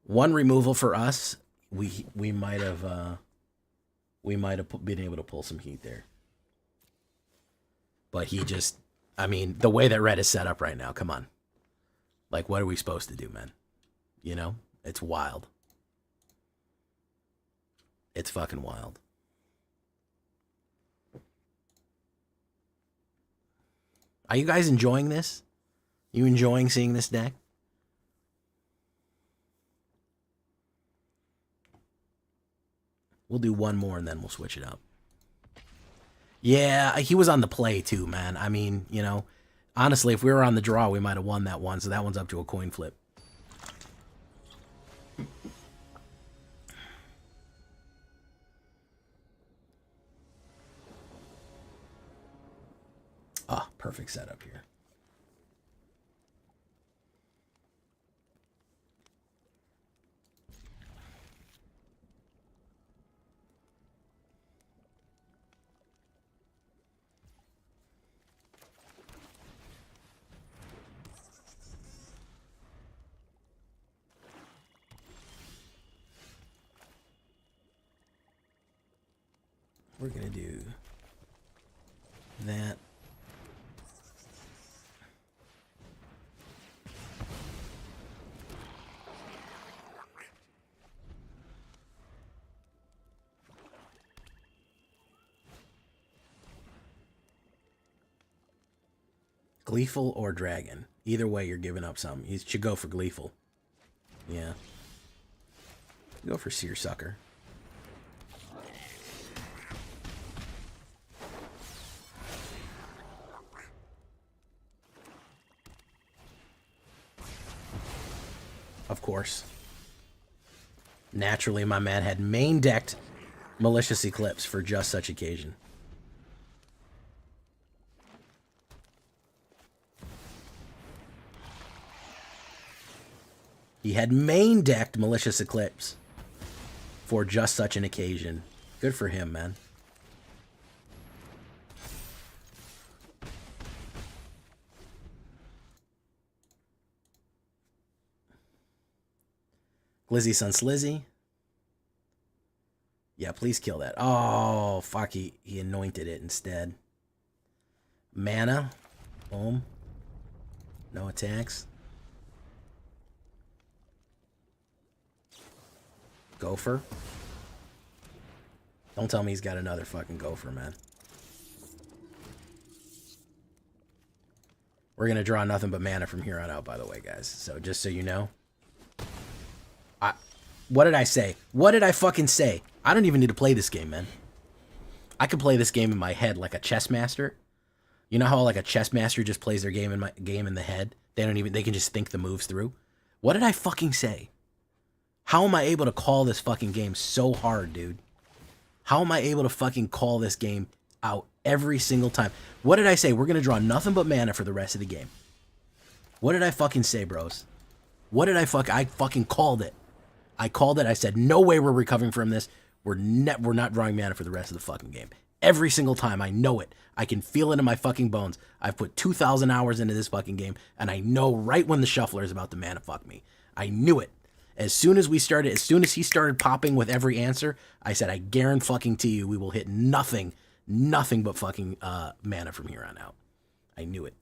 one removal for us. We might have been able to pull some heat there. But he just, I mean, the way that red is set up right now. Come on, like, what are we supposed to do, man? You know, it's wild. It's fucking wild. Are you guys enjoying this? You enjoying seeing this deck? We'll do one more and then we'll switch it up. Yeah, he was on the play too, man. I mean, you know, honestly, if we were on the draw, we might have won that one. So that one's up to a coin flip. Ah, oh, perfect setup here. We're going to do that. Gleeful or dragon. Either way, you're giving up some. You should go for Gleeful. Yeah. Go for Seersucker. Of course. Naturally, my man had main decked Malicious Eclipse for just such occasion. He had main decked Malicious Eclipse for just such an occasion. Good for him, man. Glizzy Sun Slizzy. Yeah, please kill that. Oh, fuck. He anointed it instead. Mana. Boom. No attacks. Gopher. Don't tell me he's got another fucking Gopher, man. We're going to draw nothing but mana from here on out, by the way, guys. So just so you know. What did I say? What did I fucking say? I don't even need to play this game, man. I could play this game in my head like a chess master. You know how like a chess master just plays their game in the head? They can just think the moves through. What did I fucking say? How am I able to call this fucking game so hard, dude? How am I able to fucking call this game out every single time? What did I say? We're going to draw nothing but mana for the rest of the game. What did I fucking say, bros? What did I fucking called it. I called it. I said, no way we're recovering from this. We're not drawing mana for the rest of the fucking game. Every single time. I know it. I can feel it in my fucking bones. I've put 2,000 hours into this fucking game, and I know right when the shuffler is about to mana fuck me. I knew it. As soon as he started popping with every answer, I said, I guarantee you we will hit nothing but fucking mana from here on out. I knew it.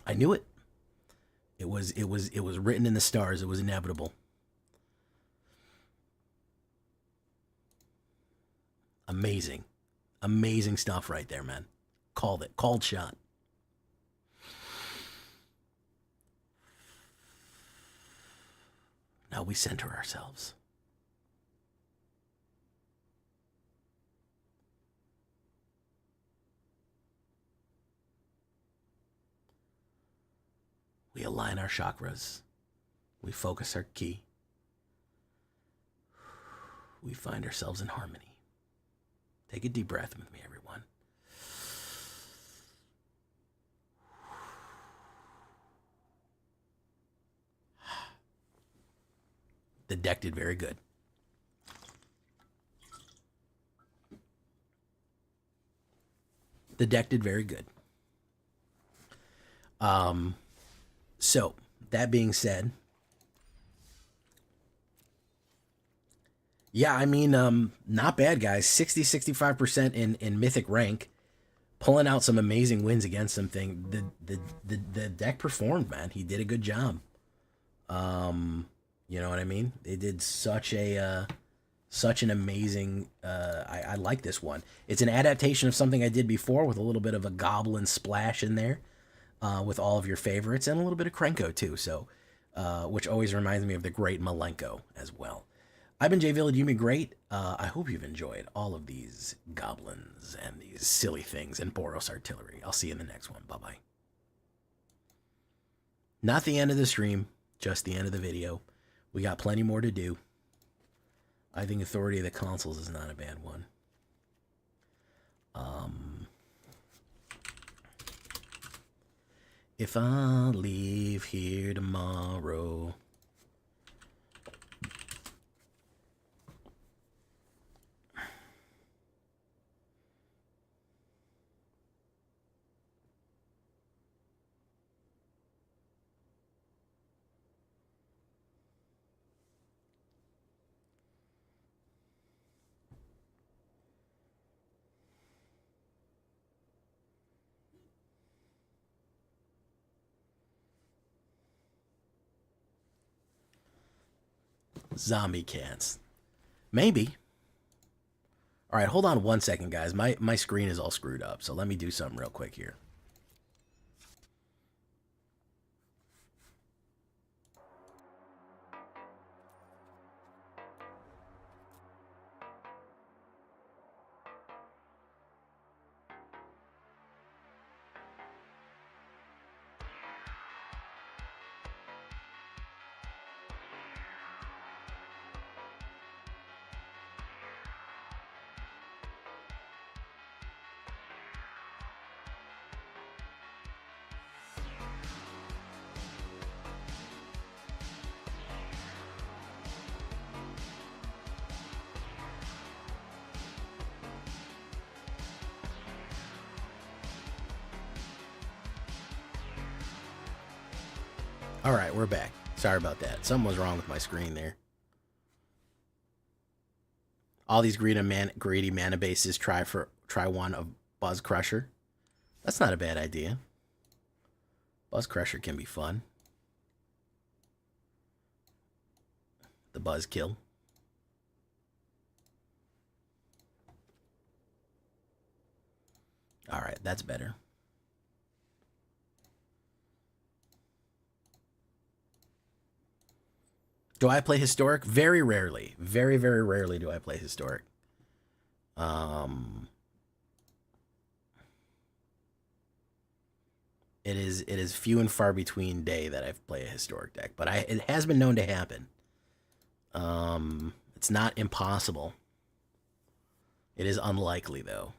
I knew it. It was written in the stars. It was inevitable. Amazing. Amazing stuff right there, man. Called it. Called shot. Now we center ourselves. We align our chakras. We focus our ki. We find ourselves in harmony. Take a deep breath with me, everyone. The deck did very good. The deck did very good. So, that being said, yeah, I mean, not bad, guys. 60-65% in Mythic rank. Pulling out some amazing wins against something. The deck performed, man. He did a good job. You know what I mean? They did such an amazing, I like this one. It's an adaptation of something I did before with a little bit of a goblin splash in there, with all of your favorites and a little bit of Krenko too. So, which always reminds me of the great Malenko as well. I've been Jay Village. You've been great. I hope you've enjoyed all of these goblins and these silly things and Boros artillery. I'll see you in the next one. Bye-bye. Not the end of the stream, just the end of the video. We got plenty more to do. I think Authority of the Consuls is not a bad one. If I leave here tomorrow... Zombie cats. Maybe. All right, hold on one second, guys. My screen is all screwed up, so let me do something real quick here. All right, we're back. Sorry about that. Something was wrong with my screen there. All these greedy mana bases try one of Buzz Crusher. That's not a bad idea. Buzz Crusher can be fun. The Buzz Kill. All right, that's better. Do I play Historic? Very rarely. Very, very rarely do I play Historic. It is few and far between day that I've played a Historic deck, but it has been known to happen. It's not impossible. It is unlikely, though.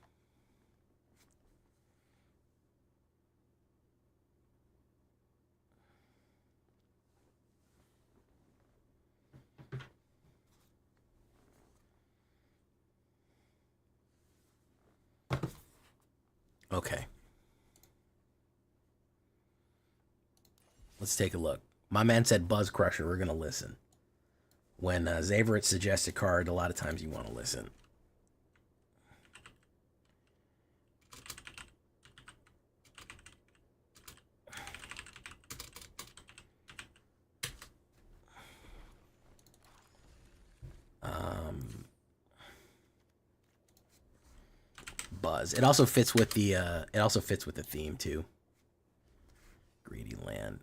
Okay. Let's take a look. My man said Buzz Crusher. We're going to listen. When Zayverit suggests a card, a lot of times you want to listen. Buzz. It also fits with the theme too. Greedy land.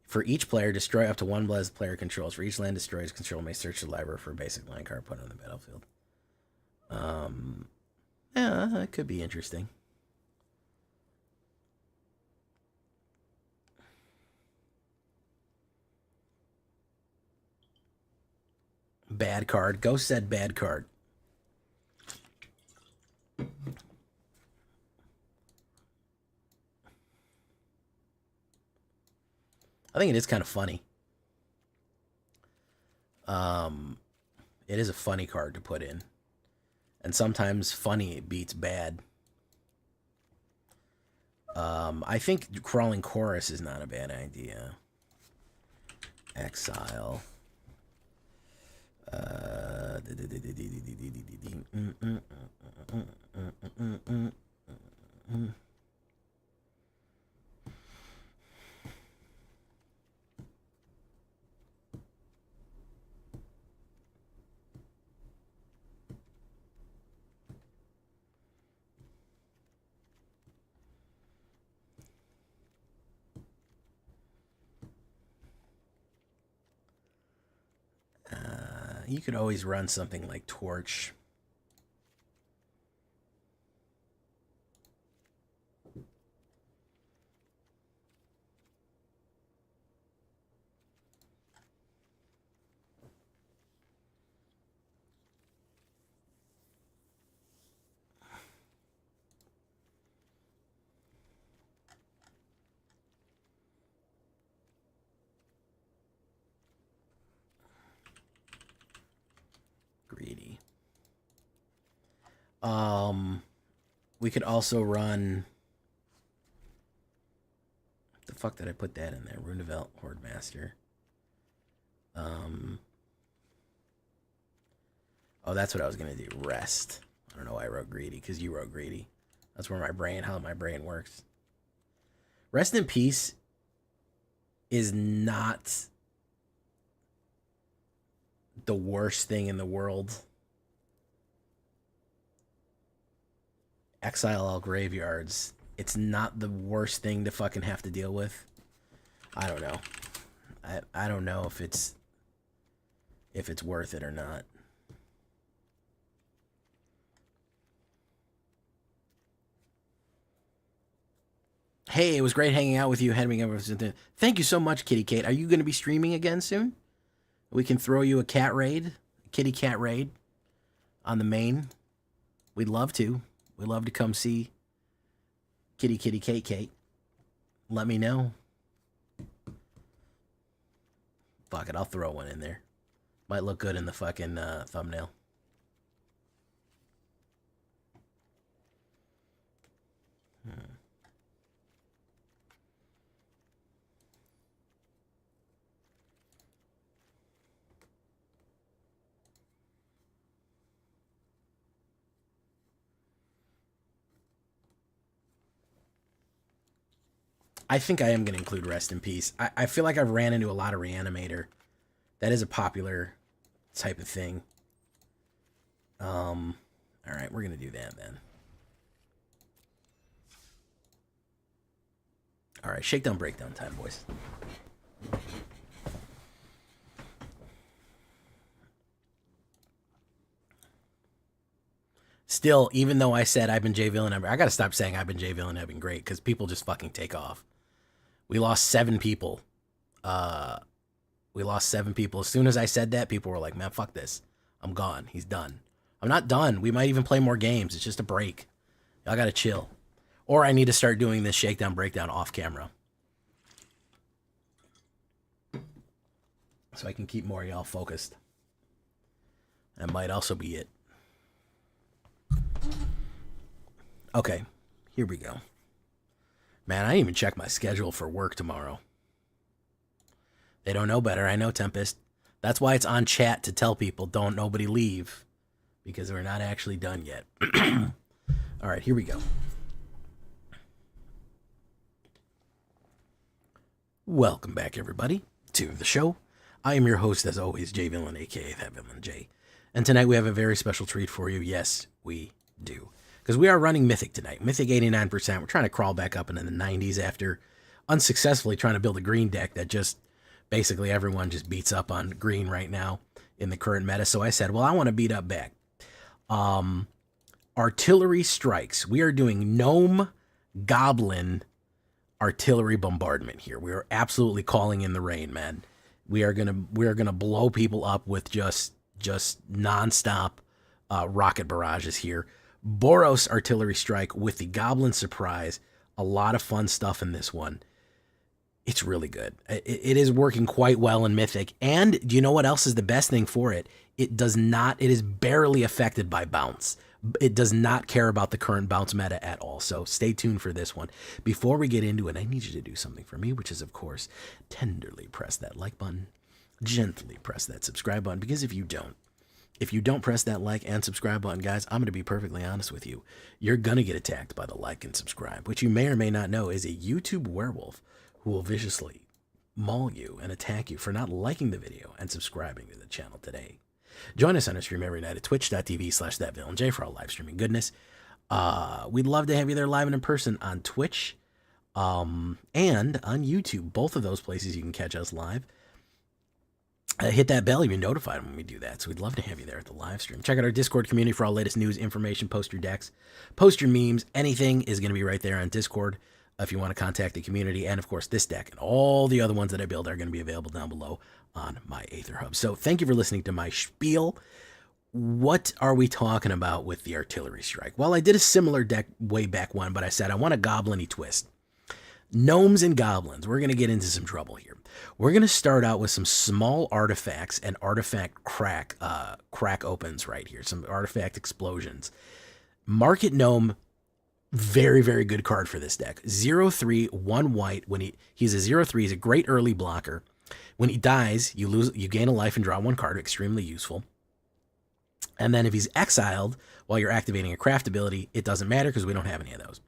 For each player, destroy up to one Buzz player controls. For each land destroyed, control may search the library for a basic land card, put it on the battlefield. Yeah, that could be interesting. Bad card. Ghost said bad card. I think it is kind of funny. It is a funny card to put in. And sometimes funny beats bad. I think Crawling Chorus is not a bad idea. Exile. You could always run something like Torch. Greedy. We could also run. The fuck did I put that in there? Runevelt Horde Master. Oh, that's what I was gonna do. Rest. I don't know why I wrote greedy, because you wrote greedy. That's where how my brain works. Rest in Peace is not the worst thing in the world. Exile all graveyards. It's not the worst thing to fucking have to deal with. I don't know. I don't know if it's worth it or not. Hey, it was great hanging out with you. Thank you so much, Kitty Kate. Are you going to be streaming again soon? We can throw you a cat raid, kitty cat raid, on the main. We'd love to. We'd love to come see Kitty Kate. Let me know. Fuck it, I'll throw one in there. Might look good in the fucking thumbnail. I think I am going to include Rest in Peace. I feel like I've ran into a lot of Reanimator. That is a popular type of thing. All right, we're going to do that then. All right, shakedown, breakdown time, boys. Still, even though I said I've been Jay Villain, I got to stop saying I've been Jay Villain, I've been great, because people just fucking take off. We lost 7 people. We lost 7 people. As soon as I said that, people were like, man, fuck this. I'm gone. He's done. I'm not done. We might even play more games. It's just a break. Y'all got to chill. Or I need to start doing this shakedown, breakdown off camera. So I can keep more of y'all focused. That might also be it. Okay, here we go. Man, I didn't even check my schedule for work tomorrow. They don't know better. I know, Tempest. That's why it's on chat to tell people, don't nobody leave. Because we're not actually done yet. All right, here we go. Welcome back, everybody, to the show. I am your host, as always, Jay Villain, a.k.a. That Villain J. And tonight we have a very special treat for you. Yes, we do. Because we are running Mythic tonight. Mythic 89%. We're trying to crawl back up into the 90s after unsuccessfully trying to build a green deck that just basically everyone just beats up on green right now in the current meta. So I said, well, I want to beat up back. Artillery strikes. We are doing Gnome Goblin artillery bombardment here. We are absolutely calling in the rain, man. We are gonna blow people up with just nonstop rocket barrages here. Boros artillery strike with the Goblin surprise. A lot of fun stuff in this one. It's really good. It is working quite well in Mythic. And do you know what else is the best thing for it? It is barely affected by bounce. It does not care about the current bounce meta at all. So stay tuned for this one. Before we get into it, I need you to do something for me, which is, of course, tenderly press that like button, gently press that subscribe button, because if you don't press that like and subscribe button, guys, I'm going to be perfectly honest with you. You're going to get attacked by the like and subscribe, which you may or may not know is a YouTube werewolf who will viciously maul you and attack you for not liking the video and subscribing to the channel today. Join us on our stream every night at twitch.tv/thatvillainj for all live streaming goodness. We'd love to have you there live and in person on Twitch and on YouTube. Both of those places you can catch us live. Hit that bell, you'll be notified when we do that. So we'd love to have you there at the live stream. Check out our Discord community for all latest news, information, post your decks, post your memes. Anything is going to be right there on Discord if you want to contact the community. And, of course, this deck and all the other ones that I build are going to be available down below on my AetherHub. So thank you for listening to my spiel. What are we talking about with the artillery strike? Well, I did a similar deck way back when, but I said I want a goblin-y twist. Gnomes and goblins. We're going to get into some trouble here. We're going to start out with some small artifacts and artifact crack opens right here. Some artifact explosions. Market Gnome, very, very good card for this deck. 0/3, 1 white. When he's a 0/3, he's a great early blocker. When he dies, you gain a life and draw 1 card. Extremely useful. And then if he's exiled while you're activating a craft ability, it doesn't matter because we don't have any of those.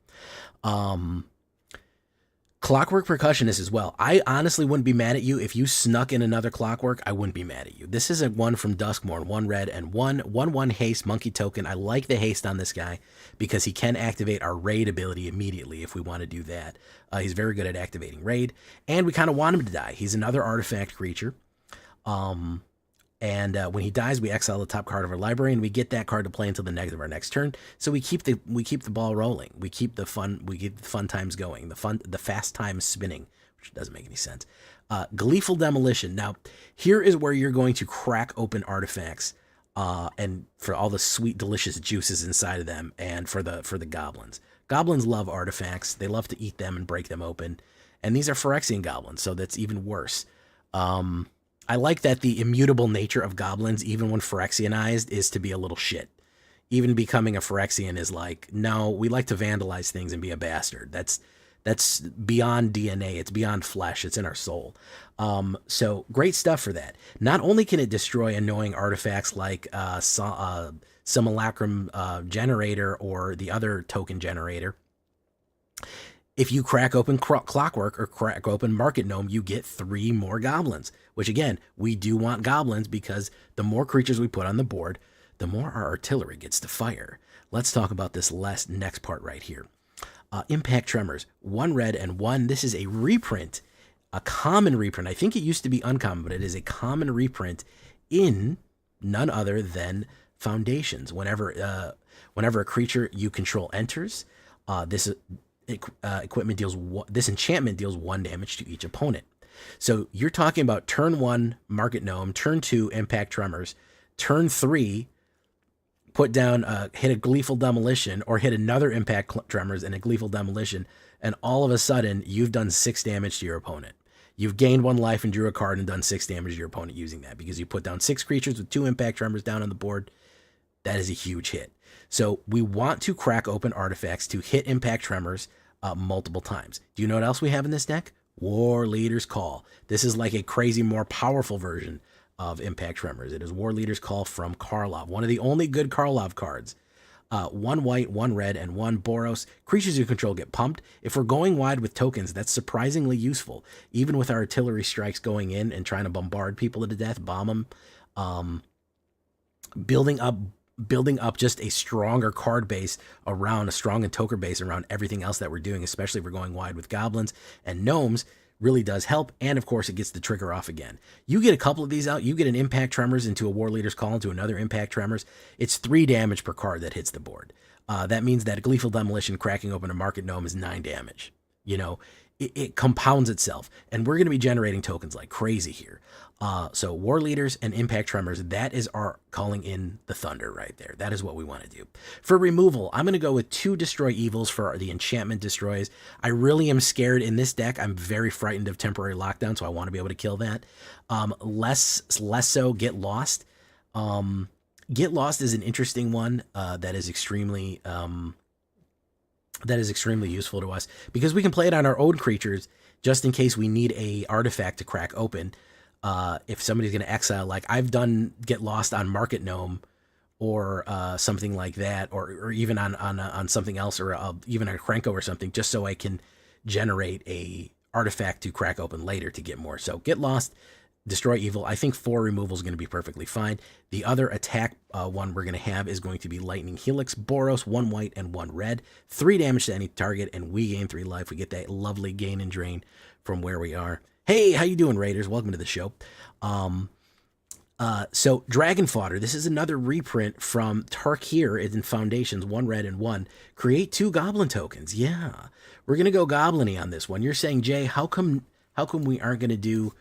Clockwork Percussionist as well. I honestly wouldn't be mad at you if you snuck in another Clockwork. I wouldn't be mad at you. This is a 1 from Duskmourn, 1 red and 1/1 haste monkey token. I like the haste on this guy because he can activate our raid ability immediately if we want to do that. He's very good at activating raid, and we kind of want him to die. He's another artifact creature. And when he dies, we exile the top card of our library, and we get that card to play until the next of our next turn. So we keep the ball rolling. We keep the fun times going. The fast times spinning, which doesn't make any sense. Gleeful Demolition. Now, here is where you're going to crack open artifacts, and for all the sweet, delicious juices inside of them, and for the goblins. Goblins love artifacts. They love to eat them and break them open. And these are Phyrexian goblins, so that's even worse. I like that the immutable nature of goblins, even when Phyrexianized, is to be a little shit. Even becoming a Phyrexian is like, no, we like to vandalize things and be a bastard. That's beyond DNA. It's beyond flesh. It's in our soul. So great stuff for that. Not only can it destroy annoying artifacts like Simulacrum Generator or the other token generator, If you crack open Clockwork or crack open Market Gnome, you get 3 more goblins, which again, we do want goblins because the more creatures we put on the board, the more our artillery gets to fire. Let's talk about this next part right here. Impact Tremors, 1 red and 1. This is a reprint, a common reprint. I think it used to be uncommon, but it is a common reprint in none other than Foundations. Whenever a creature you control enters, this enchantment deals 1 damage to each opponent. So you're talking about turn 1 Market Gnome, turn 2 Impact Tremors, turn 3 put down, hit a Gleeful Demolition, or hit another Impact Tremors and a Gleeful Demolition, and all of a sudden you've done 6 damage to your opponent. You've gained 1 life and drew a card and done 6 damage to your opponent using that because you put down 6 creatures with 2 Impact Tremors down on the board. That is a huge hit. So we want to crack open artifacts to hit Impact Tremors multiple times. Do you know what else we have in this deck? War Leader's Call. This is like a crazy, more powerful version of Impact Tremors. It is War Leader's Call from Karlov, one of the only good Karlov cards. 1 white, 1 red, and 1 Boros. Creatures you control get pumped. If we're going wide with tokens, that's surprisingly useful. Even with our artillery strikes going in and trying to bombard people to death, bomb them, building up just a stronger card base around, a strong and token base around everything else that we're doing, especially if we're going wide with goblins and gnomes, really does help. And of course, it gets the trigger off again. You get a couple of these out, you get an Impact Tremors into a War Leader's Call into another Impact Tremors. It's 3 damage per card that hits the board. That means that a Gleeful Demolition cracking open a Market Gnome is 9 damage. You know, it compounds itself, and we're going to be generating tokens like crazy here. So War Leaders and Impact Tremors, that is our calling in the thunder right there. That is what we want to do. For removal, I'm going to go with 2 Destroy Evils for the enchantment destroys. I really am scared in this deck. I'm very frightened of Temporary Lockdown, so I want to be able to kill that. Less so Get Lost. Get Lost is an interesting one that is extremely useful to us because we can play it on our own creatures just in case we need a artifact to crack open. If somebody's going to exile, like I've done Get Lost on Market Gnome or something like that, or even on something else, or even on Krenko or something, just so I can generate a artifact to crack open later to get more. So Get Lost, Destroy Evil. I think 4 removal is going to be perfectly fine. The other attack one we're going to have is going to be Lightning Helix, Boros, 1 white and 1 red, 3 damage to any target, and we gain 3 life. We get that lovely gain and drain from where we are. Hey, how you doing, Raiders? Welcome to the show. So Dragon Fodder, this is another reprint from Tarkir in Foundations, 1 red and 1. Create 2 Goblin tokens. Yeah, we're going to go Goblin-y on this one. You're saying, Jay, how come we aren't going to do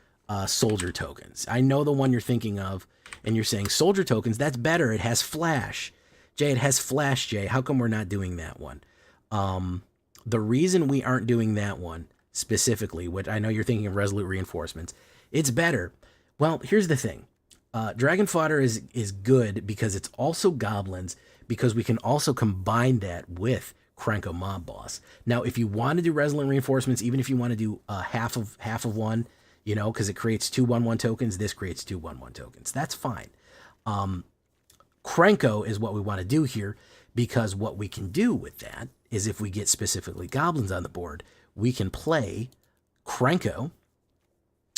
soldier tokens? I know the one you're thinking of, and you're saying soldier tokens, that's better. It has flash. Jay, it has flash, Jay. How come we're not doing that one? The reason we aren't doing that one specifically, which I know you're thinking of Resolute Reinforcements, it's better. Well, here's the thing. Dragon Fodder is good because it's also goblins, because we can also combine that with Krenko Mob Boss. Now, if you want to do Resolute Reinforcements, even if you want to do half of one, you know, because it creates 2 1/1 tokens, this creates 2 1/1 tokens. That's fine. Krenko is what we want to do here, because what we can do with that is if we get specifically goblins on the board, we can play Krenko,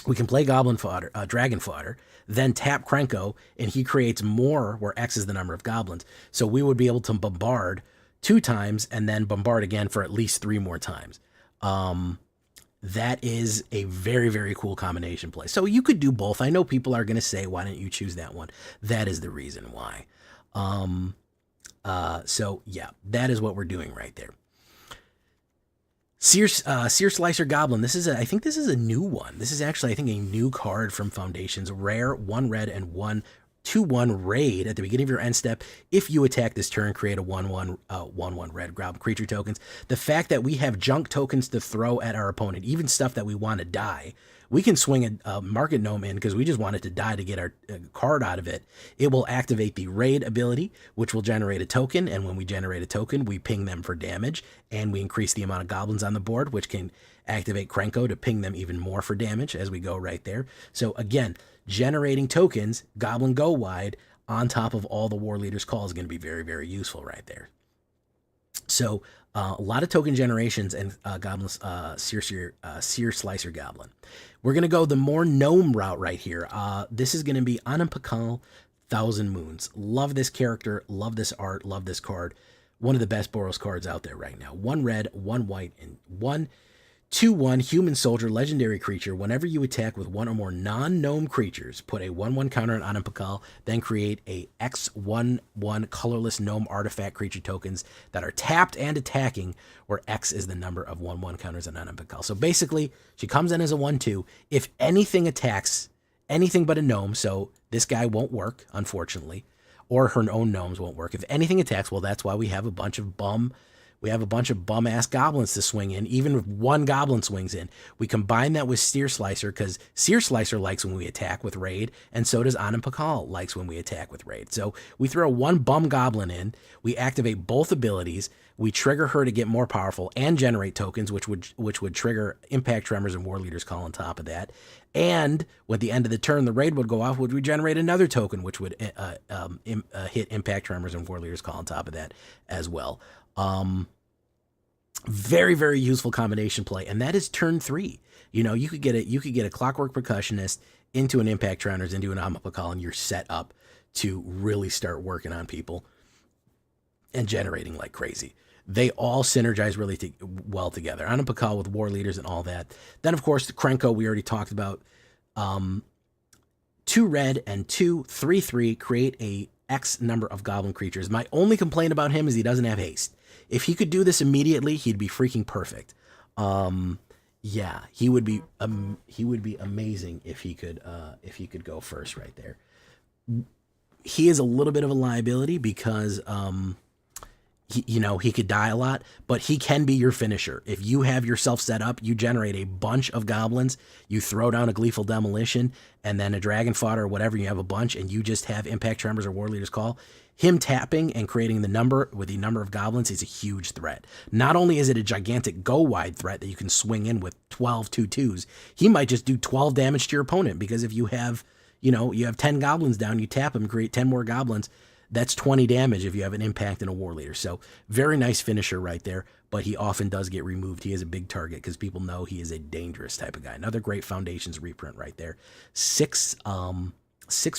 we can play Dragon Fodder, then tap Krenko, and he creates more where X is the number of goblins. So we would be able to bombard 2 times and then bombard again for at least 3 more times. That is a very, very cool combination play. So you could do both. I know people are going to say, why didn't you choose that one? That is the reason why. So yeah, that is what we're doing right there. Sear Slicer Goblin. I think this is a new one. This is actually, I think, a new card from Foundations. Rare, 1 red and 1 2/1 raid at the beginning of your end step. If you attack this turn, create a 1/1 red goblin creature tokens. The fact that we have junk tokens to throw at our opponent, even stuff that we want to die, we can swing a Market Gnome in because we just want it to die to get our card out of it. It will activate the raid ability, which will generate a token, and when we generate a token, we ping them for damage, and we increase the amount of goblins on the board, which can activate Krenko to ping them even more for damage as we go right there. So again, generating tokens, Goblin Go Wide, on top of all the War Leader's Call is going to be very, very useful right there. So A lot of token generations and goblins, Seer Slicer Goblin. We're going to go the more gnome route right here. This is going to be Anam Pakal, Thousand Moons. Love this character, love this art, love this card. One of the best Boros cards out there right now. 1 red, 1 white, and 1 2/1 human soldier, legendary creature. Whenever you attack with one or more non-gnome creatures, put a 1/1 counter on Anam Pakal, then create a X/1/1 colorless gnome artifact creature tokens that are tapped and attacking, where X is the number of 1/1 counters on Anam Pakal. So basically, she comes in as a 1/2. If anything attacks anything but a gnome, so this guy won't work, unfortunately, or her own gnomes won't work. If anything attacks, well, that's why we have a bunch of bum-ass goblins to swing in. Even if one goblin swings in, we combine that with Seer Slicer, because Seer Slicer likes when we attack with Raid, and so does Anam Pakal likes when we attack with Raid. So we throw one bum goblin in, we activate both abilities, we trigger her to get more powerful and generate tokens, which would trigger Impact Tremors and War Leader's Call on top of that. And at the end of the turn, the Raid would go off, would we generate another token, which would hit Impact Tremors and War Leader's Call on top of that as well. Very, very useful combination play, and that is turn 3. You know, you could get a Clockwork Percussionist into an Impact Tremors, into an Anam Pakal, and you're set up to really start working on people and generating like crazy. They all synergize really well together. Anam Pakal with War Leaders and all that. Then, of course, the Krenko we already talked about. 2 red and 2 3/3 create a X number of goblin creatures. My only complaint about him is he doesn't have haste. If he could do this immediately, he'd be freaking perfect. Yeah, he would be amazing if he could go first right there. He is a little bit of a liability because he could die a lot, but he can be your finisher. If you have yourself set up, you generate a bunch of goblins, you throw down a Gleeful Demolition, and then a Dragon Fodder or whatever, you have a bunch, and you just have Impact Tremors or War Leader's Call. Him tapping and creating the number of goblins is a huge threat. Not only is it a gigantic go-wide threat that you can swing in with 12 2/2s, he might just do 12 damage to your opponent, because if you have 10 goblins down, you tap him, create 10 more goblins, that's 20 damage if you have an Impact and a War Leader. So very nice finisher right there, but he often does get removed. He is a big target because people know he is a dangerous type of guy. Another great Foundations reprint right there. 6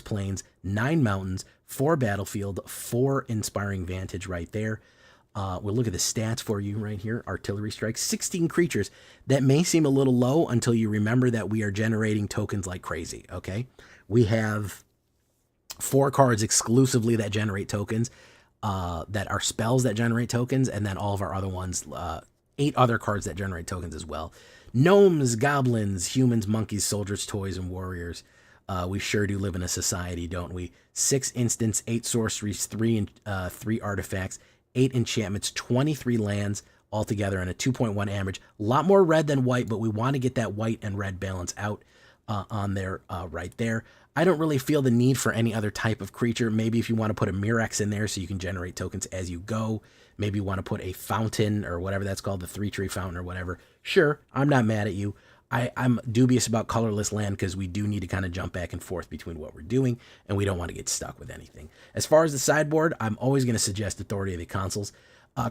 plains, 9 mountains, 4 battlefield, 4 inspiring vantage right there. We'll look at the stats for you right here. Artillery strikes, 16 creatures. That may seem a little low until you remember that we are generating tokens like crazy, okay? We have 4 cards exclusively that generate tokens, that are spells that generate tokens, and then all of our other ones, 8 other cards that generate tokens as well. Gnomes, goblins, humans, monkeys, soldiers, toys, and warriors. We sure do live in a society, don't we? 6 instants, 8 sorceries, 3 artifacts, 8 enchantments, 23 lands altogether, and a 2.1 average. A lot more red than white, but we want to get that white and red balance out on there, right there. I don't really feel the need for any other type of creature. Maybe if you want to put a Mirex in there so you can generate tokens as you go. Maybe you want to put a fountain or whatever that's called, the 3-tree fountain or whatever. Sure, I'm not mad at you. I'm dubious about colorless land because we do need to kind of jump back and forth between what we're doing, and we don't want to get stuck with anything. As far as the sideboard, I'm always going to suggest Authority of the Consuls.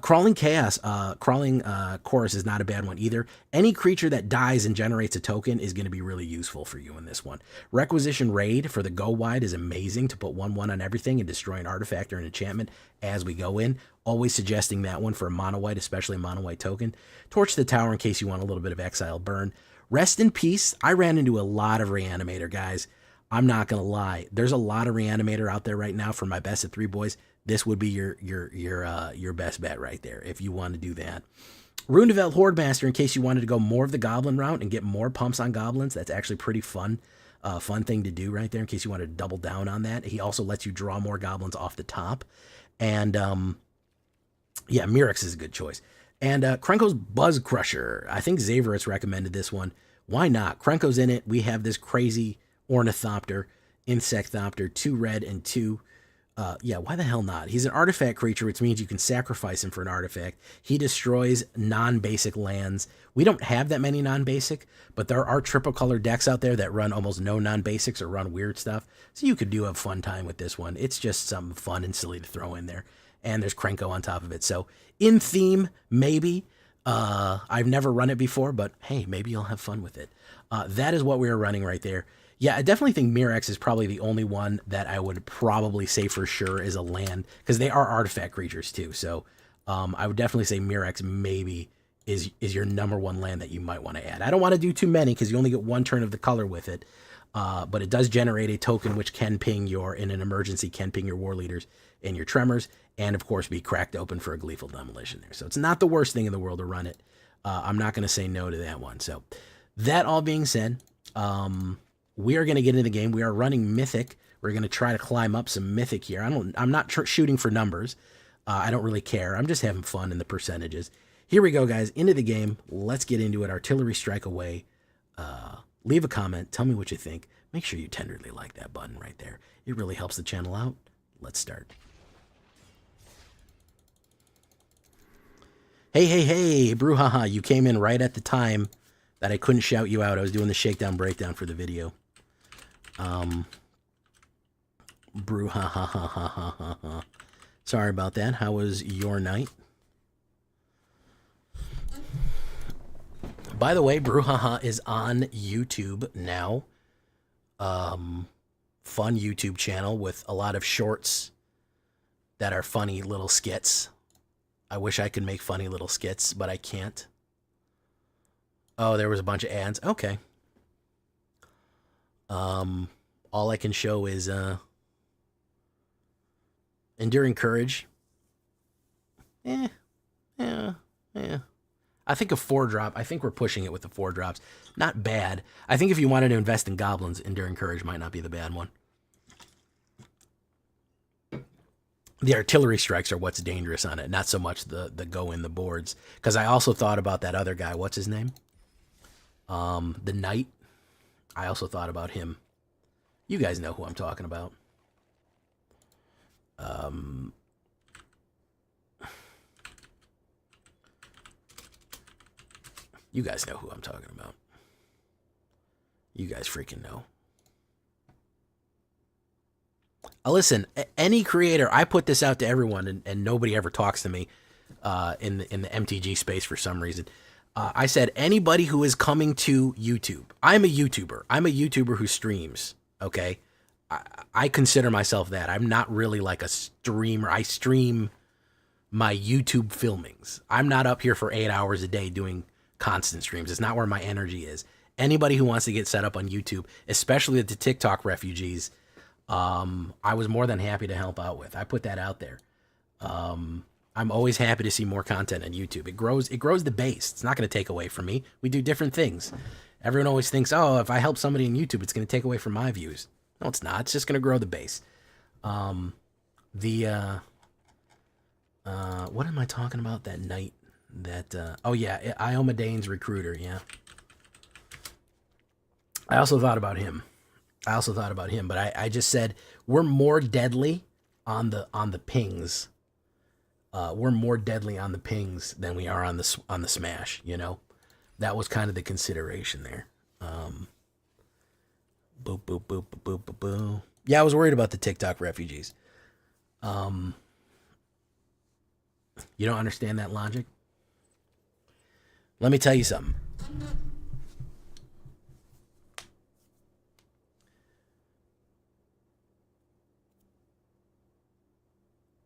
Crawling Chorus is not a bad one either. Any creature that dies and generates a token is going to be really useful for you in this one. Requisition Raid for the go wide is amazing to put 1/1 on everything and destroy an artifact or an enchantment as we go in. Always suggesting that one for a mono white, especially a mono white token. Torch the Tower in case you want a little bit of exile burn. Rest in Peace. I ran into a lot of Reanimator, guys. I'm not going to lie. There's a lot of Reanimator out there right now for my best of 3 boys. This would be your best bet right there if you want to do that. Runeveld Hordemaster in case you wanted to go more of the goblin route and get more pumps on goblins. That's actually pretty fun thing to do right there in case you want to double down on that. He also lets you draw more goblins off the top. And yeah, Mirex is a good choice. And Krenko's Buzz Crusher. I think Xaverus recommended this one. Why not? Krenko's in it. We have this crazy Ornithopter, Insectopter, 2 red and 2. Yeah, why the hell not? He's an artifact creature, which means you can sacrifice him for an artifact. He destroys non-basic lands. We don't have that many non-basic, but there are triple color decks out there that run almost no non-basics or run weird stuff. So you could do a fun time with this one. It's just something fun and silly to throw in there. and there's Krenko on top of it. So in theme, maybe. I've never run it before, but hey, maybe you'll have fun with it. That is what we are running right there. Yeah, I definitely think Mirex is probably the only one that I would probably say for sure is a land, because they are artifact creatures too. So I would definitely say Mirex maybe is your number one land that you might want to add. I don't want to do too many because you only get one turn of the color with it. But it does generate a token which can ping in an emergency, can ping your war leaders and your tremors, and of course be cracked open for a gleeful demolition there. So it's not the worst thing in the world to run it. I'm not going to say no to that one. So that all being said, we are going to get into the game. We are running Mythic. We're going to try to climb up some Mythic here. I'm not shooting for numbers. I don't really care. I'm just having fun in the percentages. Here we go, guys. Into the game. Let's get into it. Artillery strike away. Leave a comment. Tell me what you think. Make sure you tenderly like that button right there. It really helps the channel out. Let's start. Hey, Brouhaha. You came in right at the time that I couldn't shout you out. I was doing the shakedown breakdown for the video. Brouhaha. Sorry about that. How was your night? By the way, Brouhaha is on YouTube now. Fun YouTube channel with a lot of shorts that are funny little skits. I wish I could make funny little skits, but I can't. Oh, there was a bunch of ads. Okay. All I can show is Enduring Courage. Yeah. I think a 4-drop. I think we're pushing it with the 4 drops. Not bad. I think if you wanted to invest in goblins, Enduring Courage might not be the bad one. The artillery strikes are what's dangerous on it, not so much the go in the boards. Because I also thought about that other guy. What's his name? The Knight. I also thought about him. You guys know who I'm talking about. You guys know who I'm talking about. You guys freaking know. Listen, any creator, I put this out to everyone, and nobody ever talks to me in the MTG space for some reason. I said anybody who is coming to YouTube. I'm a YouTuber. I'm a YouTuber who streams, okay? I consider myself that. I'm not really like a streamer. I stream my YouTube filmings. I'm not up here for 8 hours a day doing constant streams. It's not where my energy is. Anybody who wants to get set up on YouTube, especially the TikTok refugees, I was more than happy to help out with. I put that out there. I'm always happy to see more content on YouTube. It grows the base. It's not going to take away from me. We do different things. Everyone always thinks, oh, if I help somebody on YouTube, it's going to take away from my views. No, it's not. It's just going to grow the base. What am I talking about? That Knight. Oh yeah, Ioma Dane's recruiter, yeah. I also thought about him. But I just said we're more deadly on the pings. We're more deadly on the pings than we are on the smash, you know? That was kind of the consideration there. Boop, boop, boop, boop, boop, boop, boop. Yeah, I was worried about the TikTok refugees. You don't understand that logic? Let me tell you something.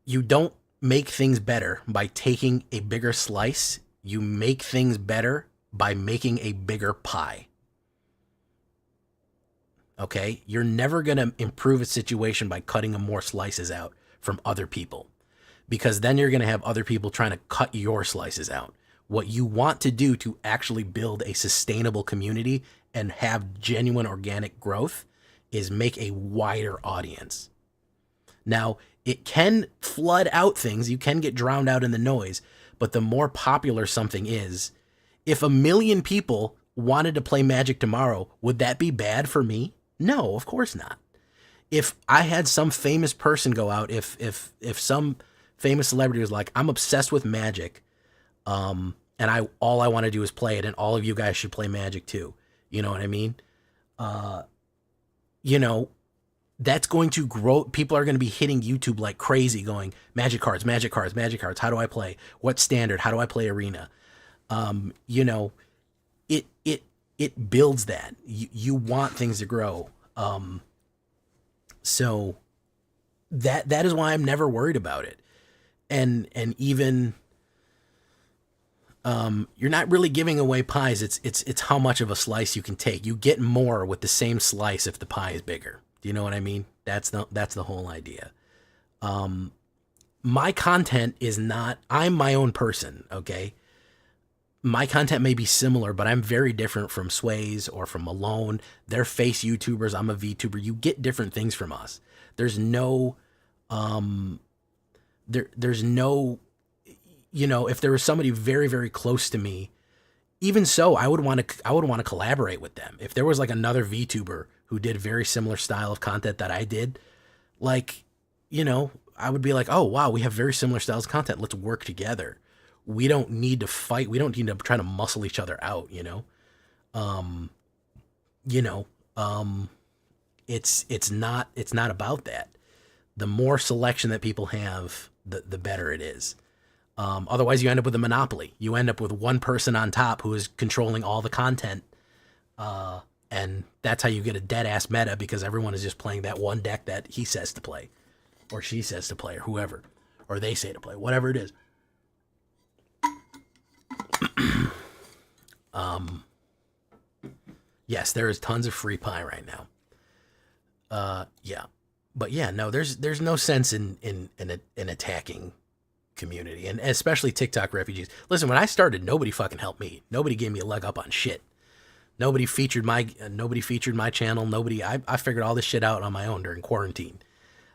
You don't make things better by taking a bigger slice. You make things better by making a bigger pie. Okay? You're never going to improve a situation by cutting more slices out from other people, because then you're going to have other people trying to cut your slices out. What you want to do to actually build a sustainable community and have genuine organic growth is make a wider audience. Now, it can flood out things. You can get drowned out in the noise, but the more popular something is, if 1 million people wanted to play Magic tomorrow, would that be bad for me? No, of course not. If I had some famous person go out, if some famous celebrity was like, I'm obsessed with Magic, and all I want to do is play it, and all of you guys should play Magic too. You know what I mean? You know, that's going to grow. People are going to be hitting YouTube like crazy going, magic cards, magic cards, magic cards. How do I play? What standard? How do I play arena? You know, it builds that. You want things to grow. So that is why I'm never worried about it. And even you're not really giving away pies. It's how much of a slice you can take. You get more with the same slice if the pie is bigger. Do you know what I mean? That's the whole idea. My content is not, I'm my own person, okay? My content may be similar, but I'm very different from Sways or from Malone. They're face YouTubers. I'm a VTuber. You get different things from us. There's no, there's no, you know, if there was somebody very, very close to me, even so, I would want to collaborate with them. If there was like another VTuber who did very similar style of content that I did, like, you know, I would be like, oh, wow, we have very similar styles of content. Let's work together. We don't need to fight. We don't need to try to muscle each other out, you know? You know, it's not about that. The more selection that people have, the better it is. Otherwise you end up with a monopoly. You end up with one person on top who is controlling all the content. And that's how you get a dead ass meta, because everyone is just playing that one deck that he says to play, or she says to play, or whoever, or they say to play, whatever it is. Yes, there is tons of free pie right now. Yeah, but yeah, no, there's no sense in attacking community, and especially TikTok refugees. Listen, when I started, nobody fucking helped me. Nobody gave me a leg up on shit. Nobody featured my channel. I figured all this shit out on my own during quarantine.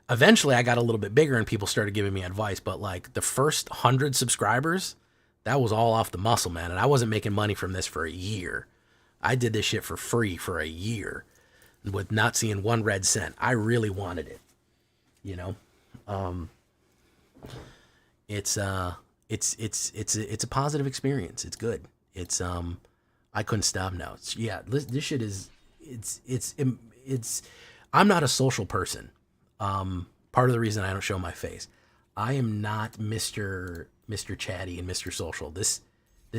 Eventually I got a little bit bigger and people started giving me advice, but like the first 100 subscribers, that was all off the muscle, man. And I wasn't making money from this for a year. I did this shit for free for a year with not seeing one red cent. I really wanted it, you know? It's a positive experience. It's good. I couldn't stop now. This shit is, I'm not a social person. Part of the reason I don't show my face, I am not Mr. Chatty and Mr. Social. This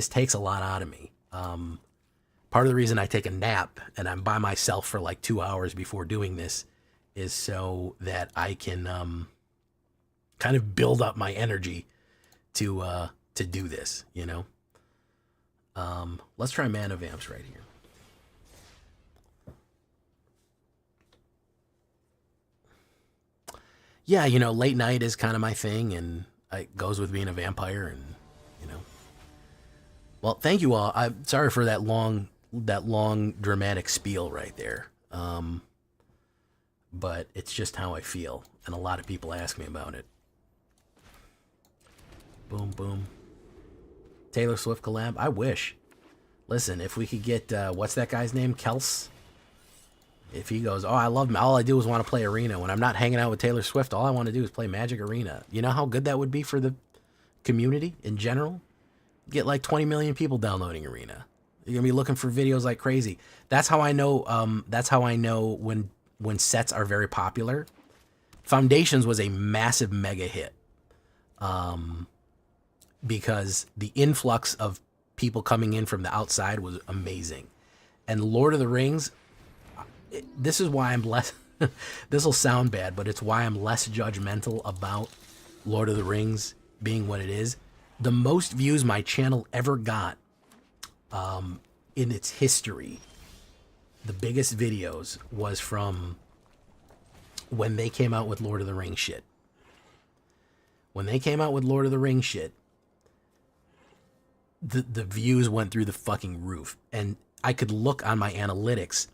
takes a lot out of me. Part of the reason I take a nap and I'm by myself for like 2 hours before doing this is so that I can, kind of build up my energy to do this, you know? Let's try Man of Amps right here. Yeah, you know, late night is kind of my thing, and it goes with being a vampire, and, you know. Well, thank you all. I'm sorry for that long dramatic spiel right there. But it's just how I feel, and a lot of people ask me about it. Boom, boom. Taylor Swift collab? I wish. Listen, if we could get, what's that guy's name? Kels? If he goes, oh, I love him. All I do is want to play Arena. When I'm not hanging out with Taylor Swift, all I want to do is play Magic Arena. You know how good that would be for the community in general? Get like 20 million people downloading Arena. You're going to be looking for videos like crazy. That's how I know, when sets are very popular. Foundations was a massive mega hit. Because the influx of people coming in from the outside was amazing. And Lord of the Rings, this is why I'm less, this will sound bad, but it's why I'm less judgmental about Lord of the Rings being what it is. The most views my channel ever got in its history, the biggest videos, was from when they came out with Lord of the Rings shit. When they came out with Lord of the Rings shit, the views went through the fucking roof. And I could look on my analytics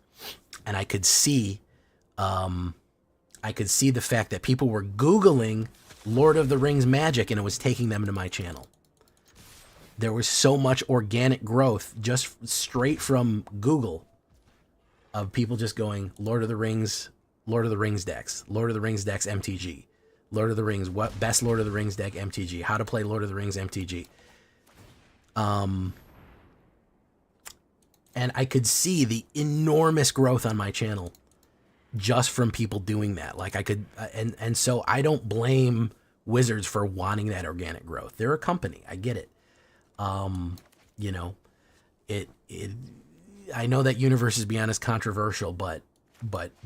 and I could see the fact that people were Googling Lord of the Rings magic and it was taking them to my channel. There was so much organic growth just straight from Google of people just going Lord of the Rings decks, Lord of the Rings decks MTG, Lord of the Rings, what best Lord of the Rings deck MTG, how to play Lord of the Rings MTG. And I could see the enormous growth on my channel just from people doing that. Like I could, and so I don't blame Wizards for wanting that organic growth. They're a company. I get it. You know, it I know that Universes Beyond is controversial, but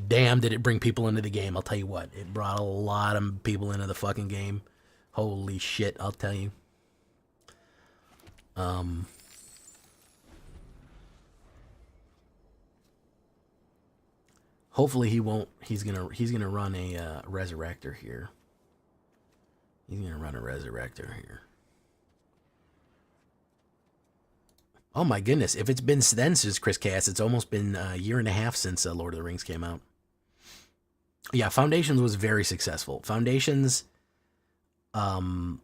damn, did it bring people into the game. I'll tell you what, it brought a lot of people into the fucking game. Holy shit, I'll tell you. Hopefully he won't. He's gonna run a resurrector here. He's gonna run a resurrector here. Oh my goodness! If it's been then since Chris Cass, it's almost been a year and a half since Lord of the Rings came out. Yeah, Foundations was very successful. Foundations, the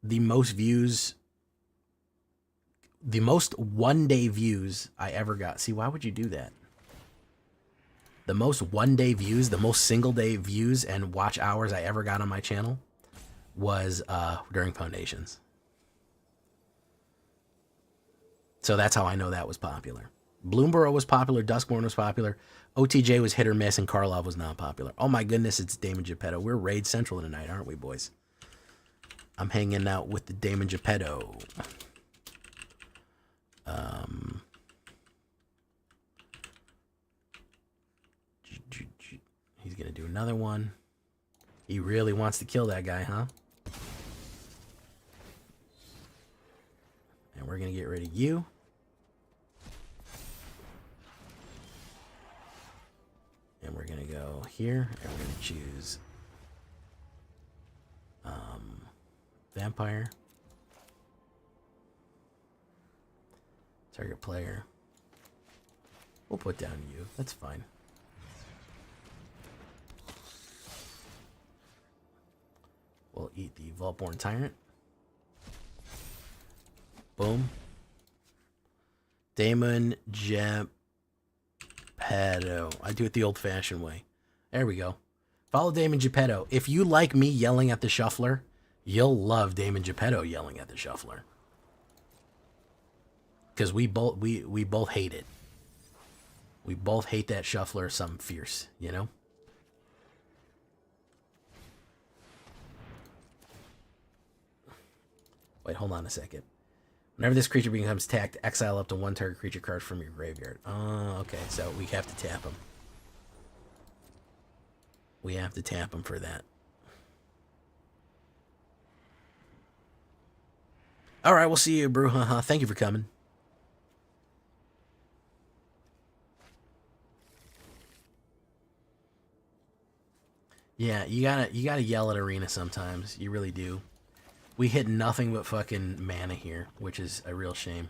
most views, the most one-day views I ever got. See, why would you do that? The most one-day views, the most single-day views and watch hours I ever got on my channel was during Foundations. So that's how I know that was popular. Bloomborough was popular, Duskborn was popular, OTJ was hit or miss, and Karlov was not popular. Oh my goodness, it's Damon Geppetto. We're Raid Central tonight, aren't we, boys? I'm hanging out with the Damon Geppetto. He's going to do another one. He really wants to kill that guy, huh? And we're going to get rid of you. And we're going to go here, and we're going to choose Vampire. Target player. We'll put down you. That's fine. We'll eat the Vaultborn Tyrant. Boom. Damon Geppetto. I do it the old-fashioned way. There we go. Follow Damon Geppetto. If you like me yelling at the shuffler, you'll love Damon Geppetto yelling at the shuffler. Because we both hate it. We both hate that shuffler something fierce, you know? Wait, hold on a second. Whenever this creature becomes tapped, exile up to one target creature card from your graveyard. Oh, okay, so we have to tap him. We have to tap him for that. All right, we'll see you, Brouhaha. Thank you for coming. Yeah, you gotta yell at Arena sometimes. You really do. We hit nothing but fucking mana here, which is a real shame.